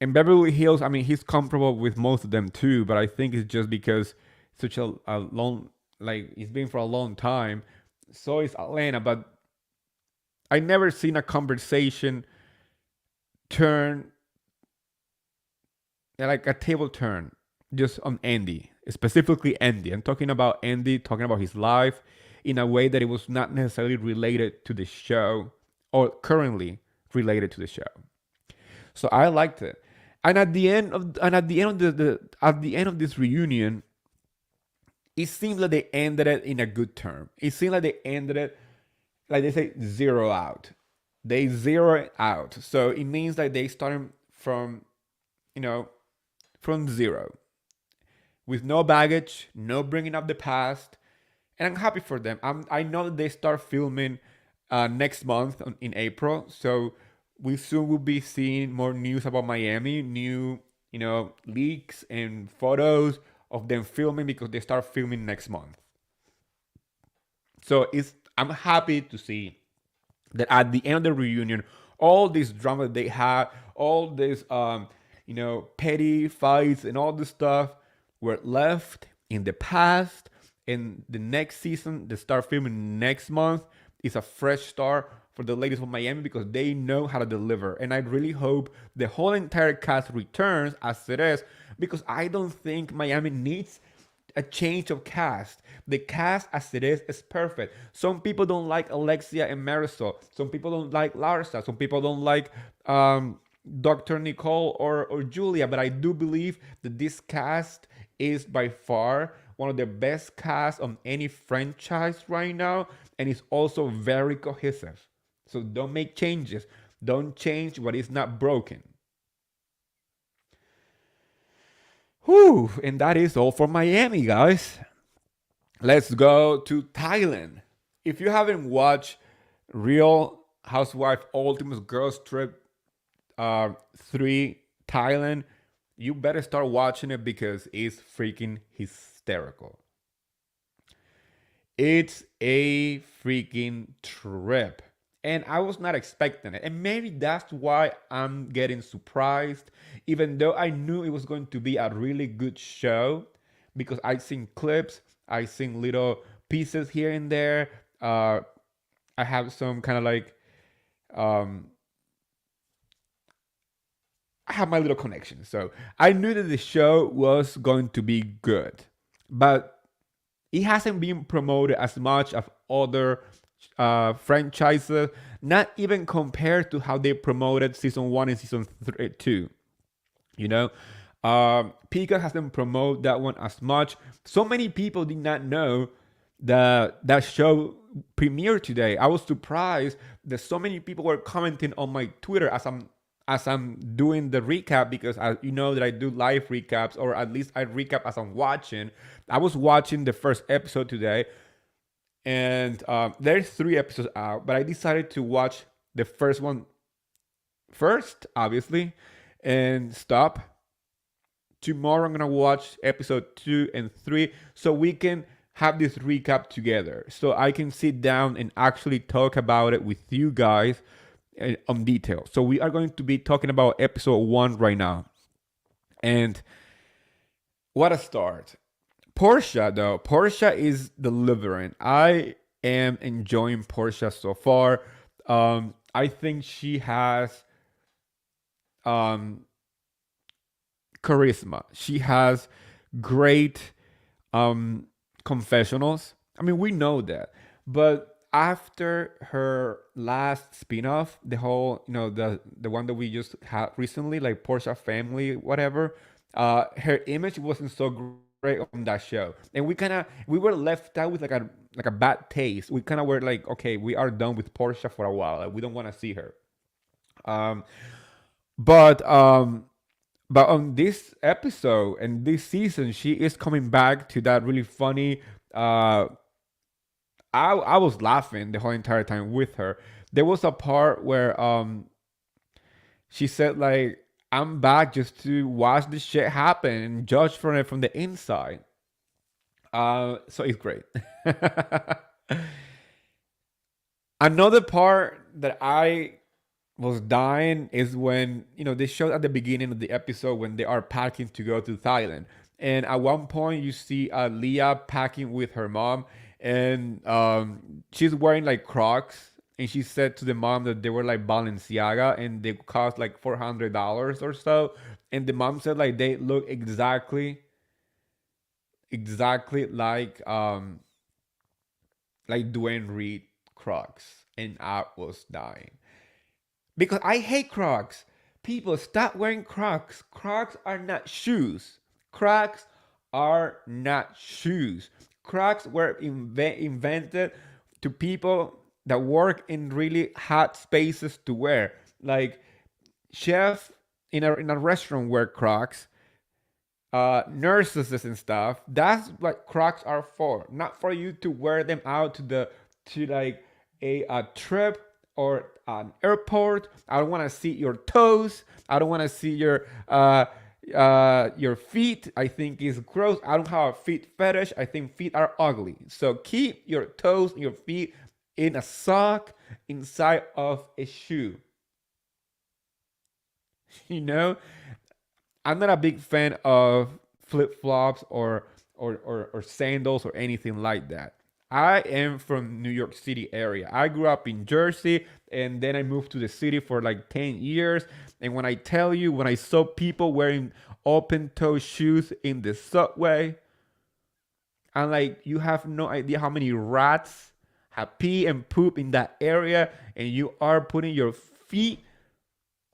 in Beverly Hills, I mean, he's comfortable with most of them too, but I think it's just because such a long, like it's been for a long time. So is Atlanta, but I never seen a conversation turn, like a table turn, just on Andy, specifically Andy. I'm talking about Andy, talking about his life in a way that it was not necessarily related to the show or currently related to the show. So I liked it. And at the end of this reunion, it seems like they ended it in a good term. It seemed like they ended it, like they say, zero out. They zero it out. So it means that they started from, from zero, with no baggage, no bringing up the past, and I'm happy for them. I know that they start filming next month in April, so we soon will be seeing more news about Miami, new leaks and photos of them filming because they start filming next month. So I'm happy to see that at the end of the reunion, all this drama that they had, all this petty fights and all this stuff were left in the past. And the next season, they start filming next month, is a fresh start for the ladies from Miami because they know how to deliver. And I really hope the whole entire cast returns as it is, because I don't think Miami needs a change of cast. The cast as it is perfect. Some people don't like Alexia and Marisol. Some people don't like Larsa. Some people don't like Dr. Nicole or Julia. But I do believe that this cast is by far one of the best casts on any franchise right now, and it's also very cohesive. So don't make changes. Don't change what is not broken. Whew, and that is all for Miami, guys. Let's go to Thailand. If you haven't watched Real Housewife Ultimate Girls Trip 3 Thailand, you better start watching it because it's freaking hysterical. It's a freaking trip. And I was not expecting it. And maybe that's why I'm getting surprised, even though I knew it was going to be a really good show, because I've seen clips, I've seen little pieces here and there. I have some kind of like, I have my little connection. So I knew that the show was going to be good. But it hasn't been promoted as much as other franchises, not even compared to how they promoted season 1 and season 2. You know, Peacock hasn't promoted that one as much. So many people did not know that that show premiered today. I was surprised that so many people were commenting on my Twitter as I'm doing the recap, because you know that I do live recaps, or at least I recap as I'm watching. I was watching the first episode today, and there's 3 episodes out, but I decided to watch the first one first, obviously, and stop. Tomorrow I'm gonna watch episode 2 and 3 so we can have this recap together. So I can sit down and actually talk about it with you guys on detail. So we are going to be talking about episode 1 right now. And what a start. Portia, though. Portia is delivering. I am enjoying Portia so far. I think she has um, charisma. She has great confessionals. I mean, we know that. But after her last spin-off, the whole, the one that we just had recently, like Portia Family, whatever, her image wasn't so great on that show. And we were left out with like a bad taste. We kind of were like, okay, we are done with Portia for a while. Like, we don't want to see her. Um, but but on this episode and this season, she is coming back to that really funny. I was laughing the whole entire time with her. There was a part where she said like, "I'm back just to watch this shit happen and judge from it from the inside." So it's great. Another part that I was dying is when they showed at the beginning of the episode when they are packing to go to Thailand, and at one point you see Leah packing with her mom, and she's wearing like Crocs, and she said to the mom that they were like Balenciaga and they cost like $400 or so, and the mom said like they look exactly like Dwayne Reed Crocs, and I was dying. Because I hate Crocs. People, stop wearing Crocs. Crocs are not shoes. Crocs are not shoes. Crocs were invented to people that work in really hot spaces to wear. Like chef in a restaurant wear Crocs. Nurses and stuff. That's what Crocs are for. Not for you to wear them out to like a trip or an airport. I don't want to see your toes. I don't want to see your feet. I think it's gross. I don't have a feet fetish. I think feet are ugly. So keep your toes and your feet in a sock inside of a shoe. You know, I'm not a big fan of flip flops or sandals or anything like that. I am from New York City area. I grew up in Jersey, and then I moved to the city for like 10 years. And when I tell you, when I saw people wearing open toe shoes in the subway, I'm like, you have no idea how many rats have pee and poop in that area, and you are putting your feet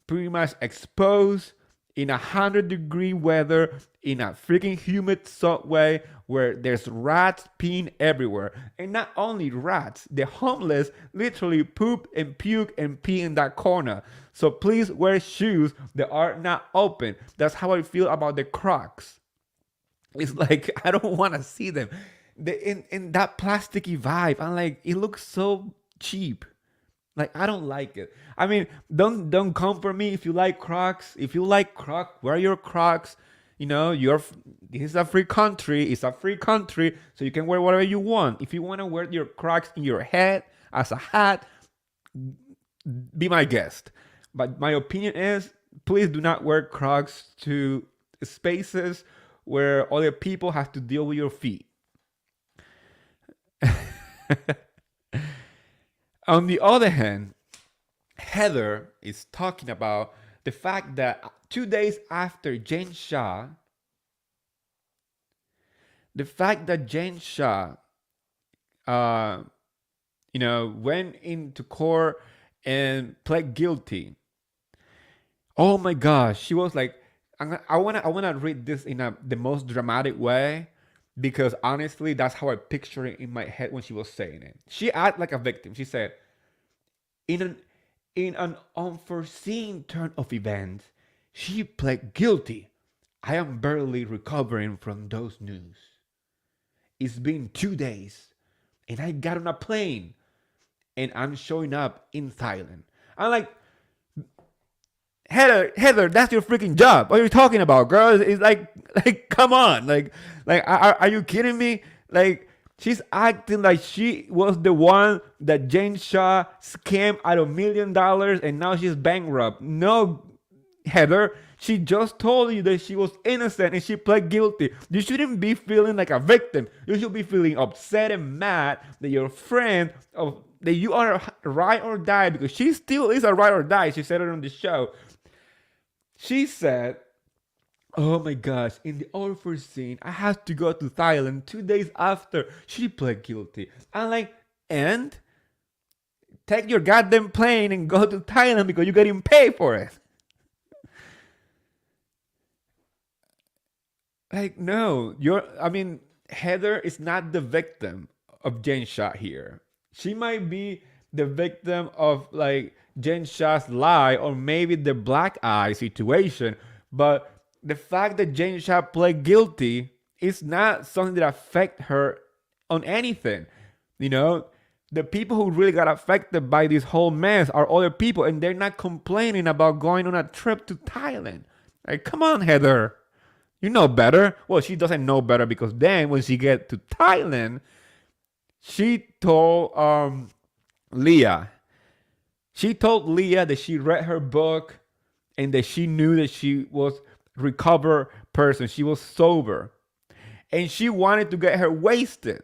pretty much exposed in 100-degree weather in a freaking humid subway where there's rats peeing everywhere. And not only rats, the homeless literally poop and puke and pee in that corner. So please wear shoes that are not open. That's how I feel about the Crocs. It's like, I don't want to see them. In that plasticky vibe, I'm like, it looks so cheap. Like, I don't like it. I mean, don't come for me if you like Crocs. If you like Crocs, wear your Crocs. This is a free country. It's a free country, so you can wear whatever you want. If you want to wear your Crocs in your head as a hat, be my guest. But my opinion is, please do not wear Crocs to spaces where other people have to deal with your feet. On the other hand, Heather is talking about the fact that 2 days after Jane Shah, the fact that Jane Shah, went into court and pled guilty. Oh my gosh, she was like, I wanna read this in the most dramatic way, because honestly, that's how I picture it in my head when she was saying it. She acted like a victim. She said, in an in an unforeseen turn of events, she pled guilty. I am barely recovering from those news. It's been 2 days, and I got on a plane, and I'm showing up in Thailand. I'm like, Heather, that's your freaking job. What are you talking about, girl? It's like, come on, are you kidding me? Like, she's acting like she was the one that Jane Shaw scammed out of $1 million, and now she's bankrupt. No, Heather, she just told you that she was innocent and she pled guilty. You shouldn't be feeling like a victim. You should be feeling upset and mad that your friend of that you are ride or die, because she still is a ride or die. She said it on the show. She said, oh my gosh, in the offer scene, I had to go to Thailand 2 days after she pled guilty. I'm like, and? Take your goddamn plane and go to Thailand because you're getting paid for it. Like, no, Heather is not the victim of Jen Shah here. She might be the victim of like Jen Shah's lie, or maybe the black eye situation. But the fact that Jen Shah pled guilty is not something that affect her on anything. You know, the people who really got affected by this whole mess are other people, and they're not complaining about going on a trip to Thailand. Like, come on, Heather. You know better. Well, she doesn't know better, because then when she get to Thailand, she told Leah. She told Leah that she read her book and that she knew that she was recovered person. She was sober. And she wanted to get her wasted.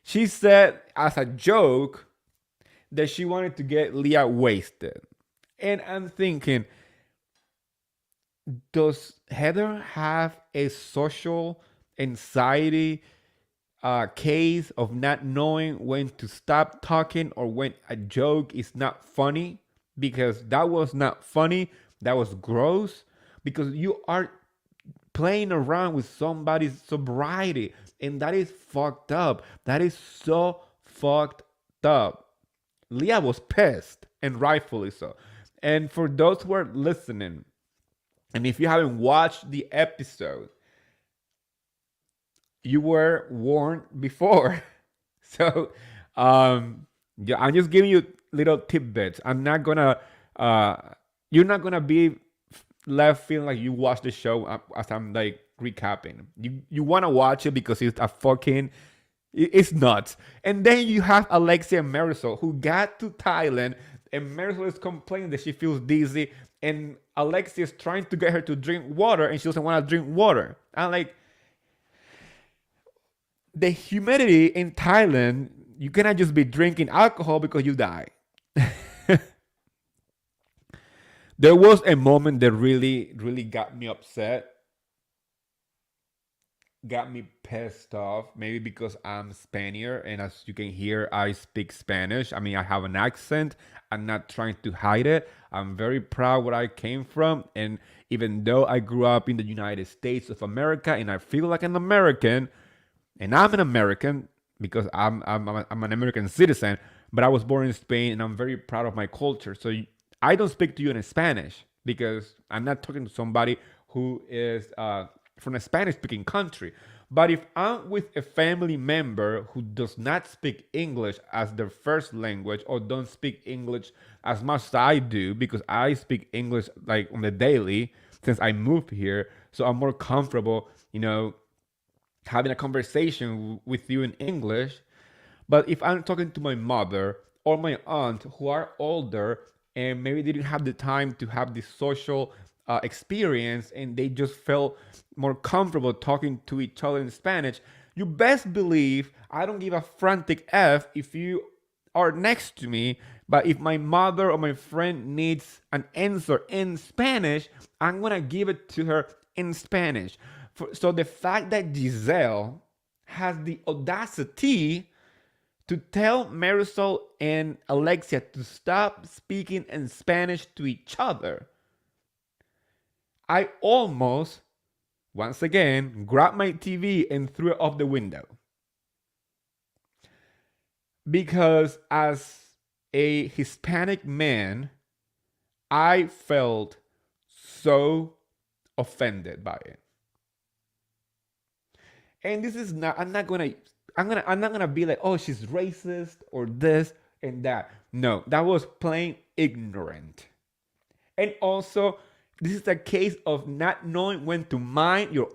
She said as a joke that she wanted to get Leah wasted. And I'm thinking, does Heather have a social anxiety case of not knowing when to stop talking or when a joke is not funny? Because that was not funny. That was gross. Because you are playing around with somebody's sobriety. And that is fucked up. That is so fucked up. Leah was pissed, and rightfully so. And for those who are listening, and if you haven't watched the episode, you were warned before. So, yeah, I'm just giving you little tidbits. I'm not gonna, you're not gonna be left feeling like you watched the show as I'm like recapping. You wanna watch it because it's a fucking, it's nuts. And then you have Alexia and Marisol who got to Thailand, and Marisol is complaining that she feels dizzy, and Alexia is trying to get her to drink water, and she doesn't want to drink water. I'm like, the humidity in Thailand, you cannot just be drinking alcohol because you die. There was a moment that really, really got me upset. Got me pissed off, maybe because I'm Spaniard, and as you can hear, I speak Spanish. I mean, I have an accent. I'm not trying to hide it. I'm very proud where I came from, and even though I grew up in the United States of America and I feel like an American, and I'm an American because I'm an American citizen, but I was born in Spain, and I'm very proud of my culture. So I don't speak to you in Spanish because I'm not talking to somebody who is from a Spanish-speaking country. But if I'm with a family member who does not speak English as their first language, or don't speak English as much as I do, because I speak English like on the daily since I moved here, so I'm more comfortable, having a conversation with you in English. But if I'm talking to my mother or my aunt who are older and maybe they didn't have the time to have this social experience, and they just felt more comfortable talking to each other in Spanish, you best believe I don't give a frantic F if you are next to me. But if my mother or my friend needs an answer in Spanish, I'm gonna give it to her in Spanish. So the fact that Giselle has the audacity to tell Marisol and Alexia to stop speaking in Spanish to each other, I almost, once again, grabbed my TV and threw it off the window. Because as a Hispanic man, I felt so offended by it. And this is not, I'm not gonna be like, oh, she's racist or this and that. No, that was plain ignorant. And also, this is a case of not knowing when to mind your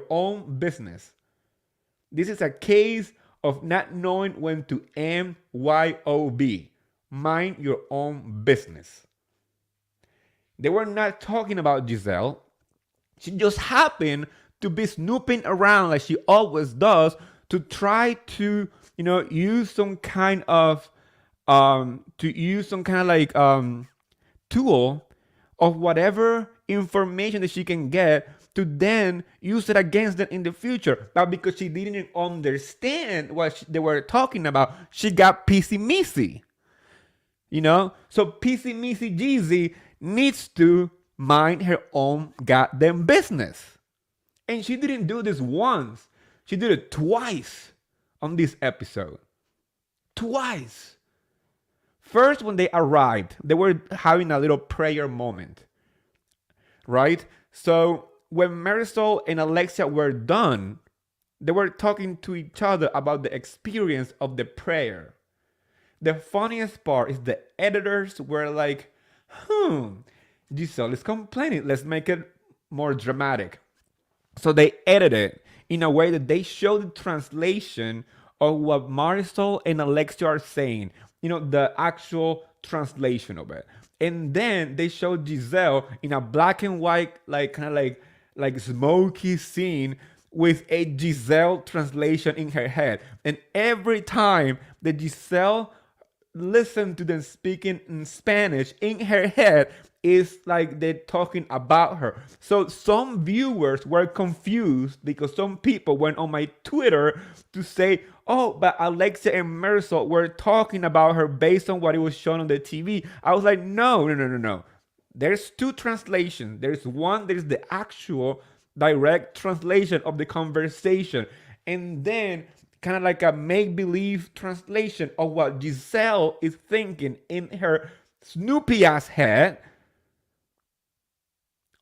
own business. This is a case of not knowing when to MYOB. Mind your own business. They were not talking about Giselle. She just happened to be snooping around like she always does to try to, use some kind of tool of whatever information that she can get to then use it against them in the future. But because she didn't understand what they were talking about, she got pissy-missy. So pissy-missy Jeezy needs to mind her own goddamn business. And she didn't do this once. She did it twice on this episode. Twice. First, when they arrived, they were having a little prayer moment. Right? So when Marisol and Alexia were done, they were talking to each other about the experience of the prayer. The funniest part is the editors were like, Giselle is complaining. Let's make it more dramatic. So they edited in a way that they showed the translation of what Marisol and Alexia are saying. The actual translation of it. And then they showed Giselle in a black and white, like smoky scene with a Giselle translation in her head. And every time that Giselle listened to them speaking in Spanish in her head, is like they're talking about her. So some viewers were confused because some people went on my Twitter to say, oh, but Alexia and Marisol were talking about her based on what it was shown on the TV. I was like, no. There's two translations. There's one that is the actual direct translation of the conversation. And then kind of like a make-believe translation of what Giselle is thinking in her Snoopy ass head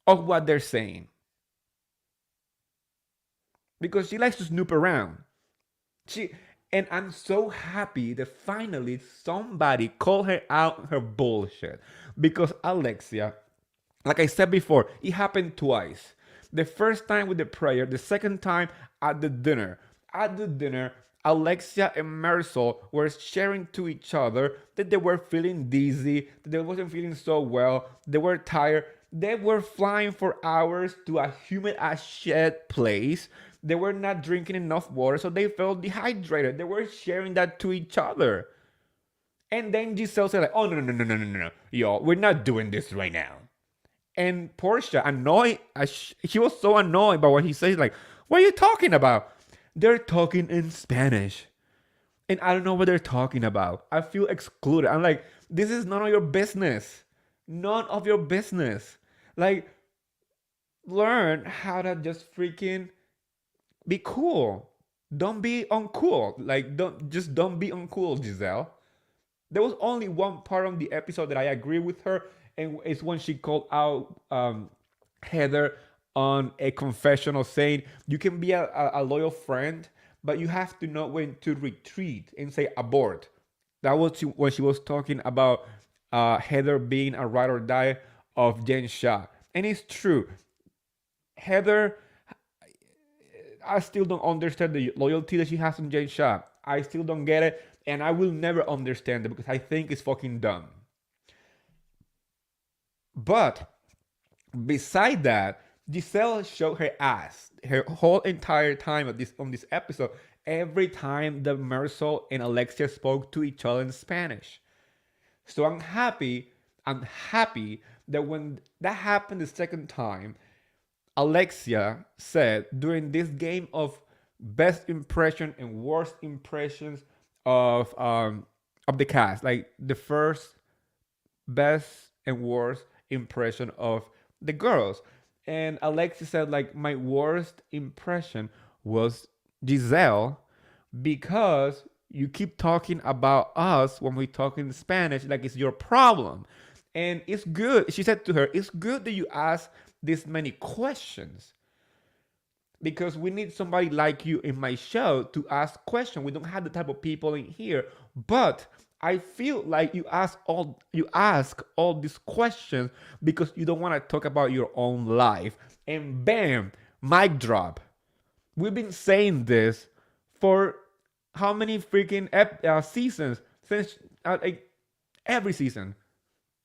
of what they're saying. Because she likes to snoop around. And I'm so happy that finally somebody called her out her bullshit. Because Alexia, like I said before, it happened twice. The first time with the prayer, the second time at the dinner. At the dinner, Alexia and Marisol were sharing to each other that they were feeling dizzy, that they wasn't feeling so well, they were tired. They were flying for hours to a humid as shit place. They were not drinking enough water, so they felt dehydrated. They were sharing that to each other. And then Giselle said, like, oh, no. Y'all, we're not doing this right now. And Portia, annoyed, she was so annoyed by what he says, like, what are you talking about? They're talking in Spanish. And I don't know what they're talking about. I feel excluded. I'm like, this is none of your business. None of your business. Like, learn how to just freaking be cool. Don't be uncool. Like, don't be uncool, Giselle. There was only one part of the episode that I agree with her, and it's when she called out Heather on a confessional saying, you can be a loyal friend, but you have to know when to retreat and say abort. That was when she was talking about Heather being a ride or die of Jen Shah. And it's true. Heather, I still don't understand the loyalty that she has on Jen Shah. I still don't get it. And I will never understand it because I think it's fucking dumb. But beside that, Giselle showed her ass her whole entire time on this episode. Every time that Marisol and Alexia spoke to each other in Spanish. So I'm happy that when that happened the second time, Alexia said during this game of best impression and worst impressions of the cast, like the first best and worst impression of the girls. And Alexis said like my worst impression was Giselle because you keep talking about us when we talk in Spanish like it's your problem. And it's good. She said to her, it's good that you ask this many questions because we need somebody like you in my show to ask questions. We don't have the type of people in here, but I feel like you ask all these questions because you don't want to talk about your own life. And bam, mic drop. We've been saying this for how many freaking seasons since like every season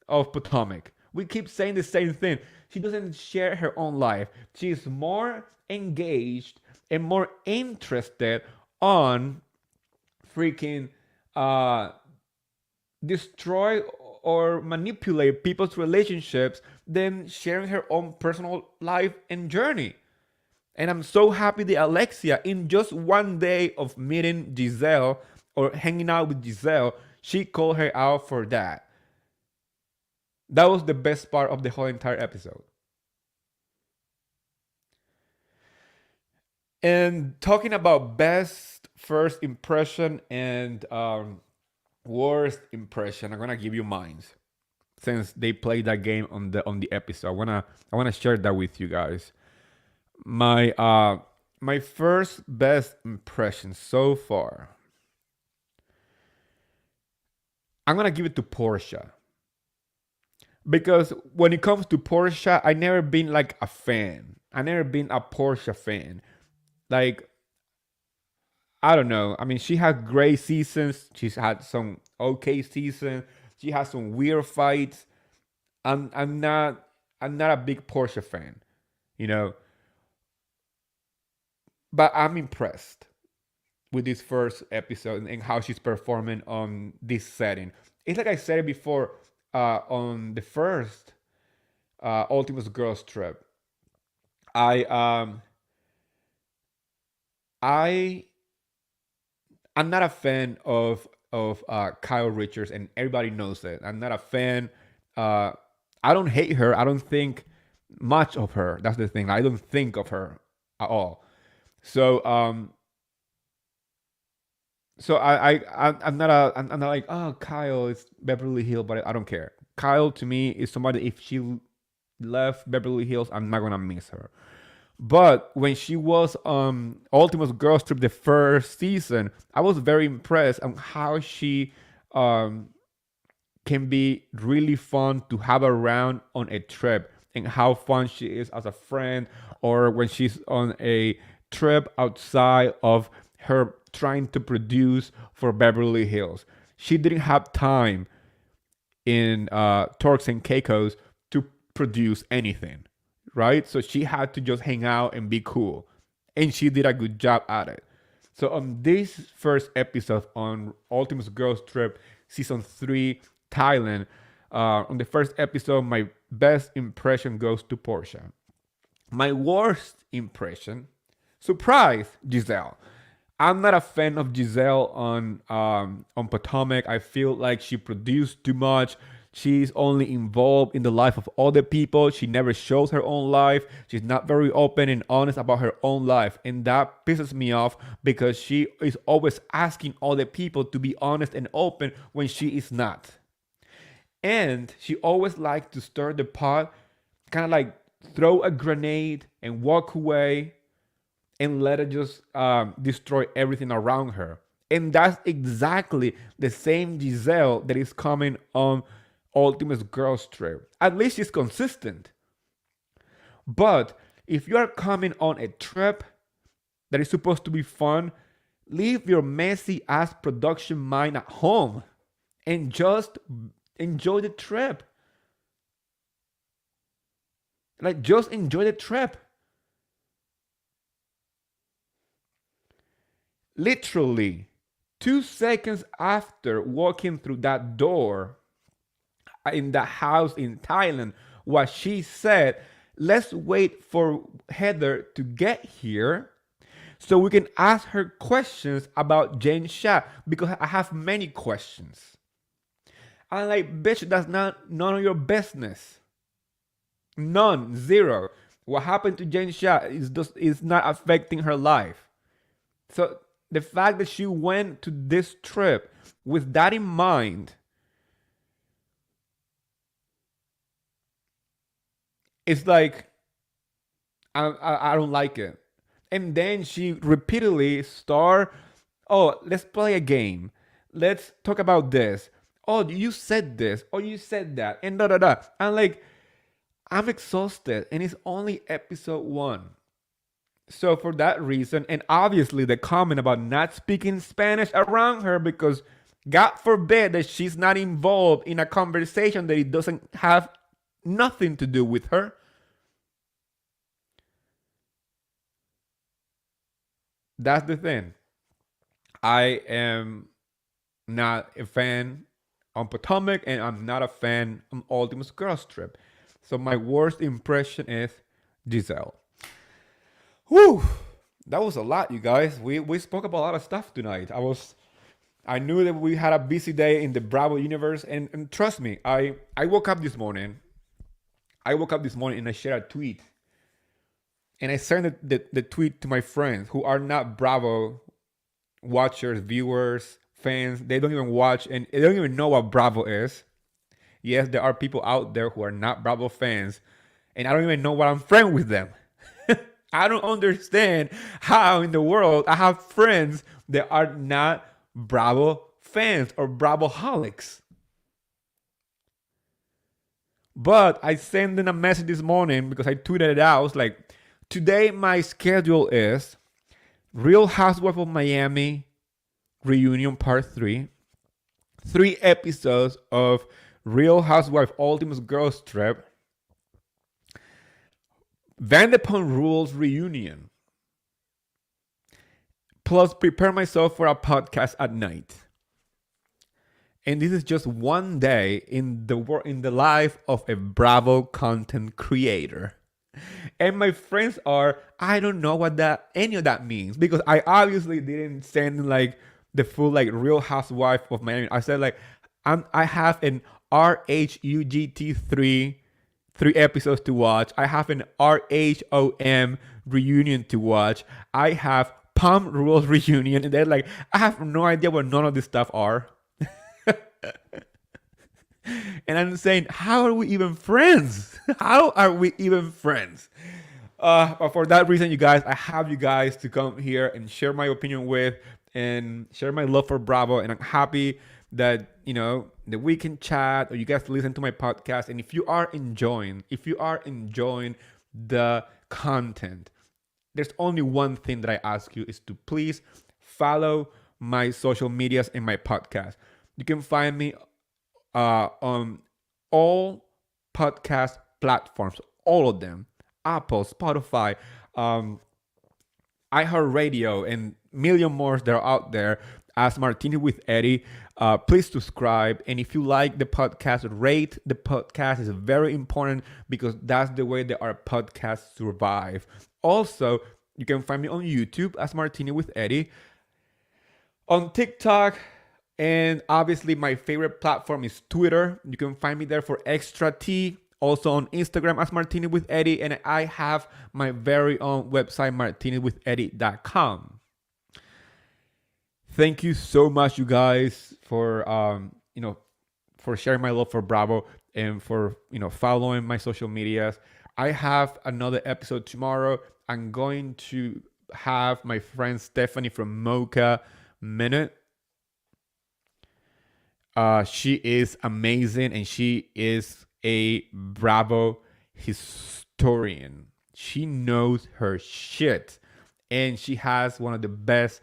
of Potomac. We keep saying the same thing. She doesn't share her own life. She is more engaged and more interested on freaking destroy or manipulate people's relationships than sharing her own personal life and journey. And I'm so happy that Alexia, in just one day of meeting Giselle or hanging out with Giselle, she called her out for that. That was the best part of the whole entire episode. And talking about best first impression and worst impression, I'm gonna give you mine since they played that game on the episode. I wanna share that with you guys. My first best impression so far, I'm gonna give it to Portia. Because when it comes to Portia, I never been like a fan. I never been a Portia fan. Like, I don't know. I mean, she had great seasons. She's had some okay seasons. She has some weird fights. I'm not a big Portia fan, you know. But I'm impressed with this first episode and how she's performing on this setting. It's like I said it before on the first Ultimate Girls Trip. I I I'm not a fan of Kyle Richards, and everybody knows that. I'm not a fan. Uh, I don't hate her. I don't think much of her. That's the thing. I don't think of her at all. So I'm not I'm not like, oh, Kyle is Beverly Hills, but I don't care. Kyle to me is somebody, if she left Beverly Hills, I'm not gonna miss her. But when she was Ultimate Girls Trip the first season, I was very impressed on how she um can be really fun to have around on a trip, and how fun she is as a friend, or when she's on a trip outside of her trying to produce for Beverly Hills. She didn't have time in Turks and Caicos to produce anything, right? So she had to just hang out and be cool. And she did a good job at it. So on this first episode on Ultimate Girls Trip, season 3, Thailand, on the first episode, my best impression goes to Portia. My worst impression, surprise, Giselle. I'm not a fan of Giselle on Potomac. I feel like she produced too much. She's only involved in the life of other people. She never shows her own life. She's not very open and honest about her own life. And that pisses me off because she is always asking other people to be honest and open when she is not. And she always likes to stir the pot, kind of like throw a grenade and walk away and let it just destroy everything around her. And that's exactly the same Giselle that is coming on Ultimate Girls Trip. At least she's consistent. But if you are coming on a trip that is supposed to be fun, leave your messy ass production mind at home and just enjoy the trip. Like, just enjoy the trip. Literally, 2 seconds after walking through that door in the house in Thailand, what she said, let's wait for Heather to get here so we can ask her questions about Jane Shah, because I have many questions. I'm like, bitch, that's not none of your business. None, zero. What happened to Jen Shah is not affecting her life. So the fact that she went to this trip with that in mind it's like I don't like it. And then she repeatedly start, oh, let's play a game. Let's talk about this. Oh, you said this. Oh, you said that. And da da da. I'm like, I'm exhausted. And it's only episode 1. So for that reason, and obviously the comment about not speaking Spanish around her because God forbid that she's not involved in a conversation that it doesn't have nothing to do with her. That's the thing. I am not a fan on Potomac, and I'm not a fan on Ultimate Girls Trip. So my worst impression is Giselle. Whew, that was a lot, you guys. We spoke about a lot of stuff tonight. I knew that we had a busy day in the Bravo universe, and trust me, I woke up this morning. I woke up this morning and I shared a tweet, and I sent the tweet to my friends who are not Bravo watchers, viewers, fans. They don't even watch and they don't even know what Bravo is. Yes, there are people out there who are not Bravo fans, and I don't even know what I'm friend with them. I don't understand how in the world I have friends that are not Bravo fans or Bravoholics. But I sent them a message this morning because I tweeted it out. I was like, today my schedule is Real Housewives of Miami reunion part 3, 3 episodes of Real Housewives Ultimate Girls Trip, Vandepump Rules reunion, plus prepare myself for a podcast at night. And this is just one day in the life of a Bravo content creator. And my friends are, I don't know what that any of that means because I obviously didn't send like the full like Real Housewife of Miami. I said like I have an RHUGT 3 episodes to watch. I have an RHOM reunion to watch. I have Pump Rules reunion, and they're like, I have no idea what none of this stuff are. And I'm saying, how are we even friends? How are we even friends? But for that reason, you guys, I have you guys to come here and share my opinion with and share my love for Bravo. And I'm happy that, that we can chat or you guys listen to my podcast. And if you are enjoying the content, there's only one thing that I ask you is to please follow my social medias and my podcast. You can find me on all podcast platforms, all of them, Apple, Spotify, iHeartRadio, and million more that are out there as Martini with Eddie. Please subscribe, and if you like the podcast, rate the podcast. Is very important because that's the way that our podcasts survive. Also, you can find me on YouTube as Martini with Eddie, on TikTok, and obviously my favorite platform is Twitter. You can find me there for extra tea. Also on Instagram as Martini with Eddie, and I have my very own website, martiniwitheddie.com. Thank you so much, you guys, for for sharing my love for Bravo and for following my social medias. I have another episode tomorrow. I'm going to have my friend Stephanie from Mocha Minute. She is amazing, and she is a Bravo historian. She knows her shit, and she has one of the best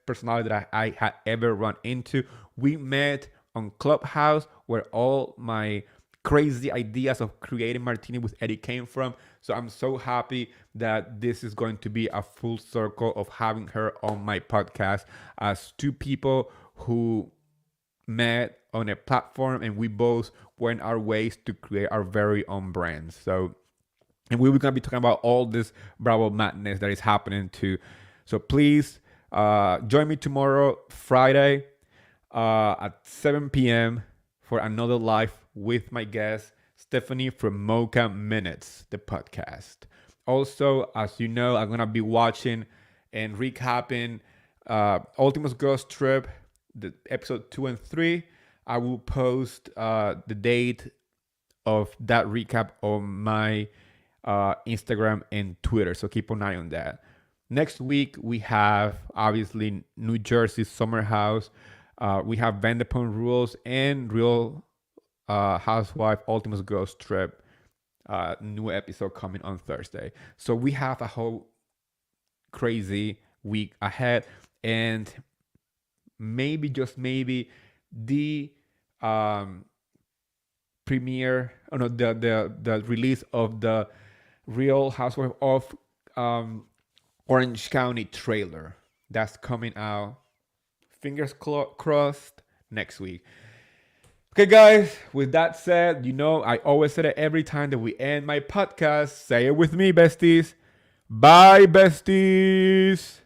personality that I had ever run into. We met on Clubhouse, where all my crazy ideas of creating Martini with Eddie came from. So I'm so happy that this is going to be a full circle of having her on my podcast as two people who met on a platform, and we both went our ways to create our very own brands. So, and we were going to be talking about all this Bravo madness that is happening too. So please join me tomorrow, Friday, at 7 p.m. for another live with my guest, Stephanie from Mocha Minutes, the podcast. Also, as you know, I'm gonna be watching and recapping Ultimate Girls Trip, the episode 2 and 3. I will post the date of that recap on my Instagram and Twitter, so keep an eye on that. Next week we have obviously New Jersey Summer House. We have Vanderpump Rules and Real Housewife Ultimate Girls Trip. New episode coming on Thursday. So we have a whole crazy week ahead, and maybe just maybe the premiere, the release of the Real Housewife of Orange County trailer that's coming out. Fingers crossed next week. Okay, guys, with that said, I always say that every time that we end my podcast. Say it with me, besties. Bye, besties.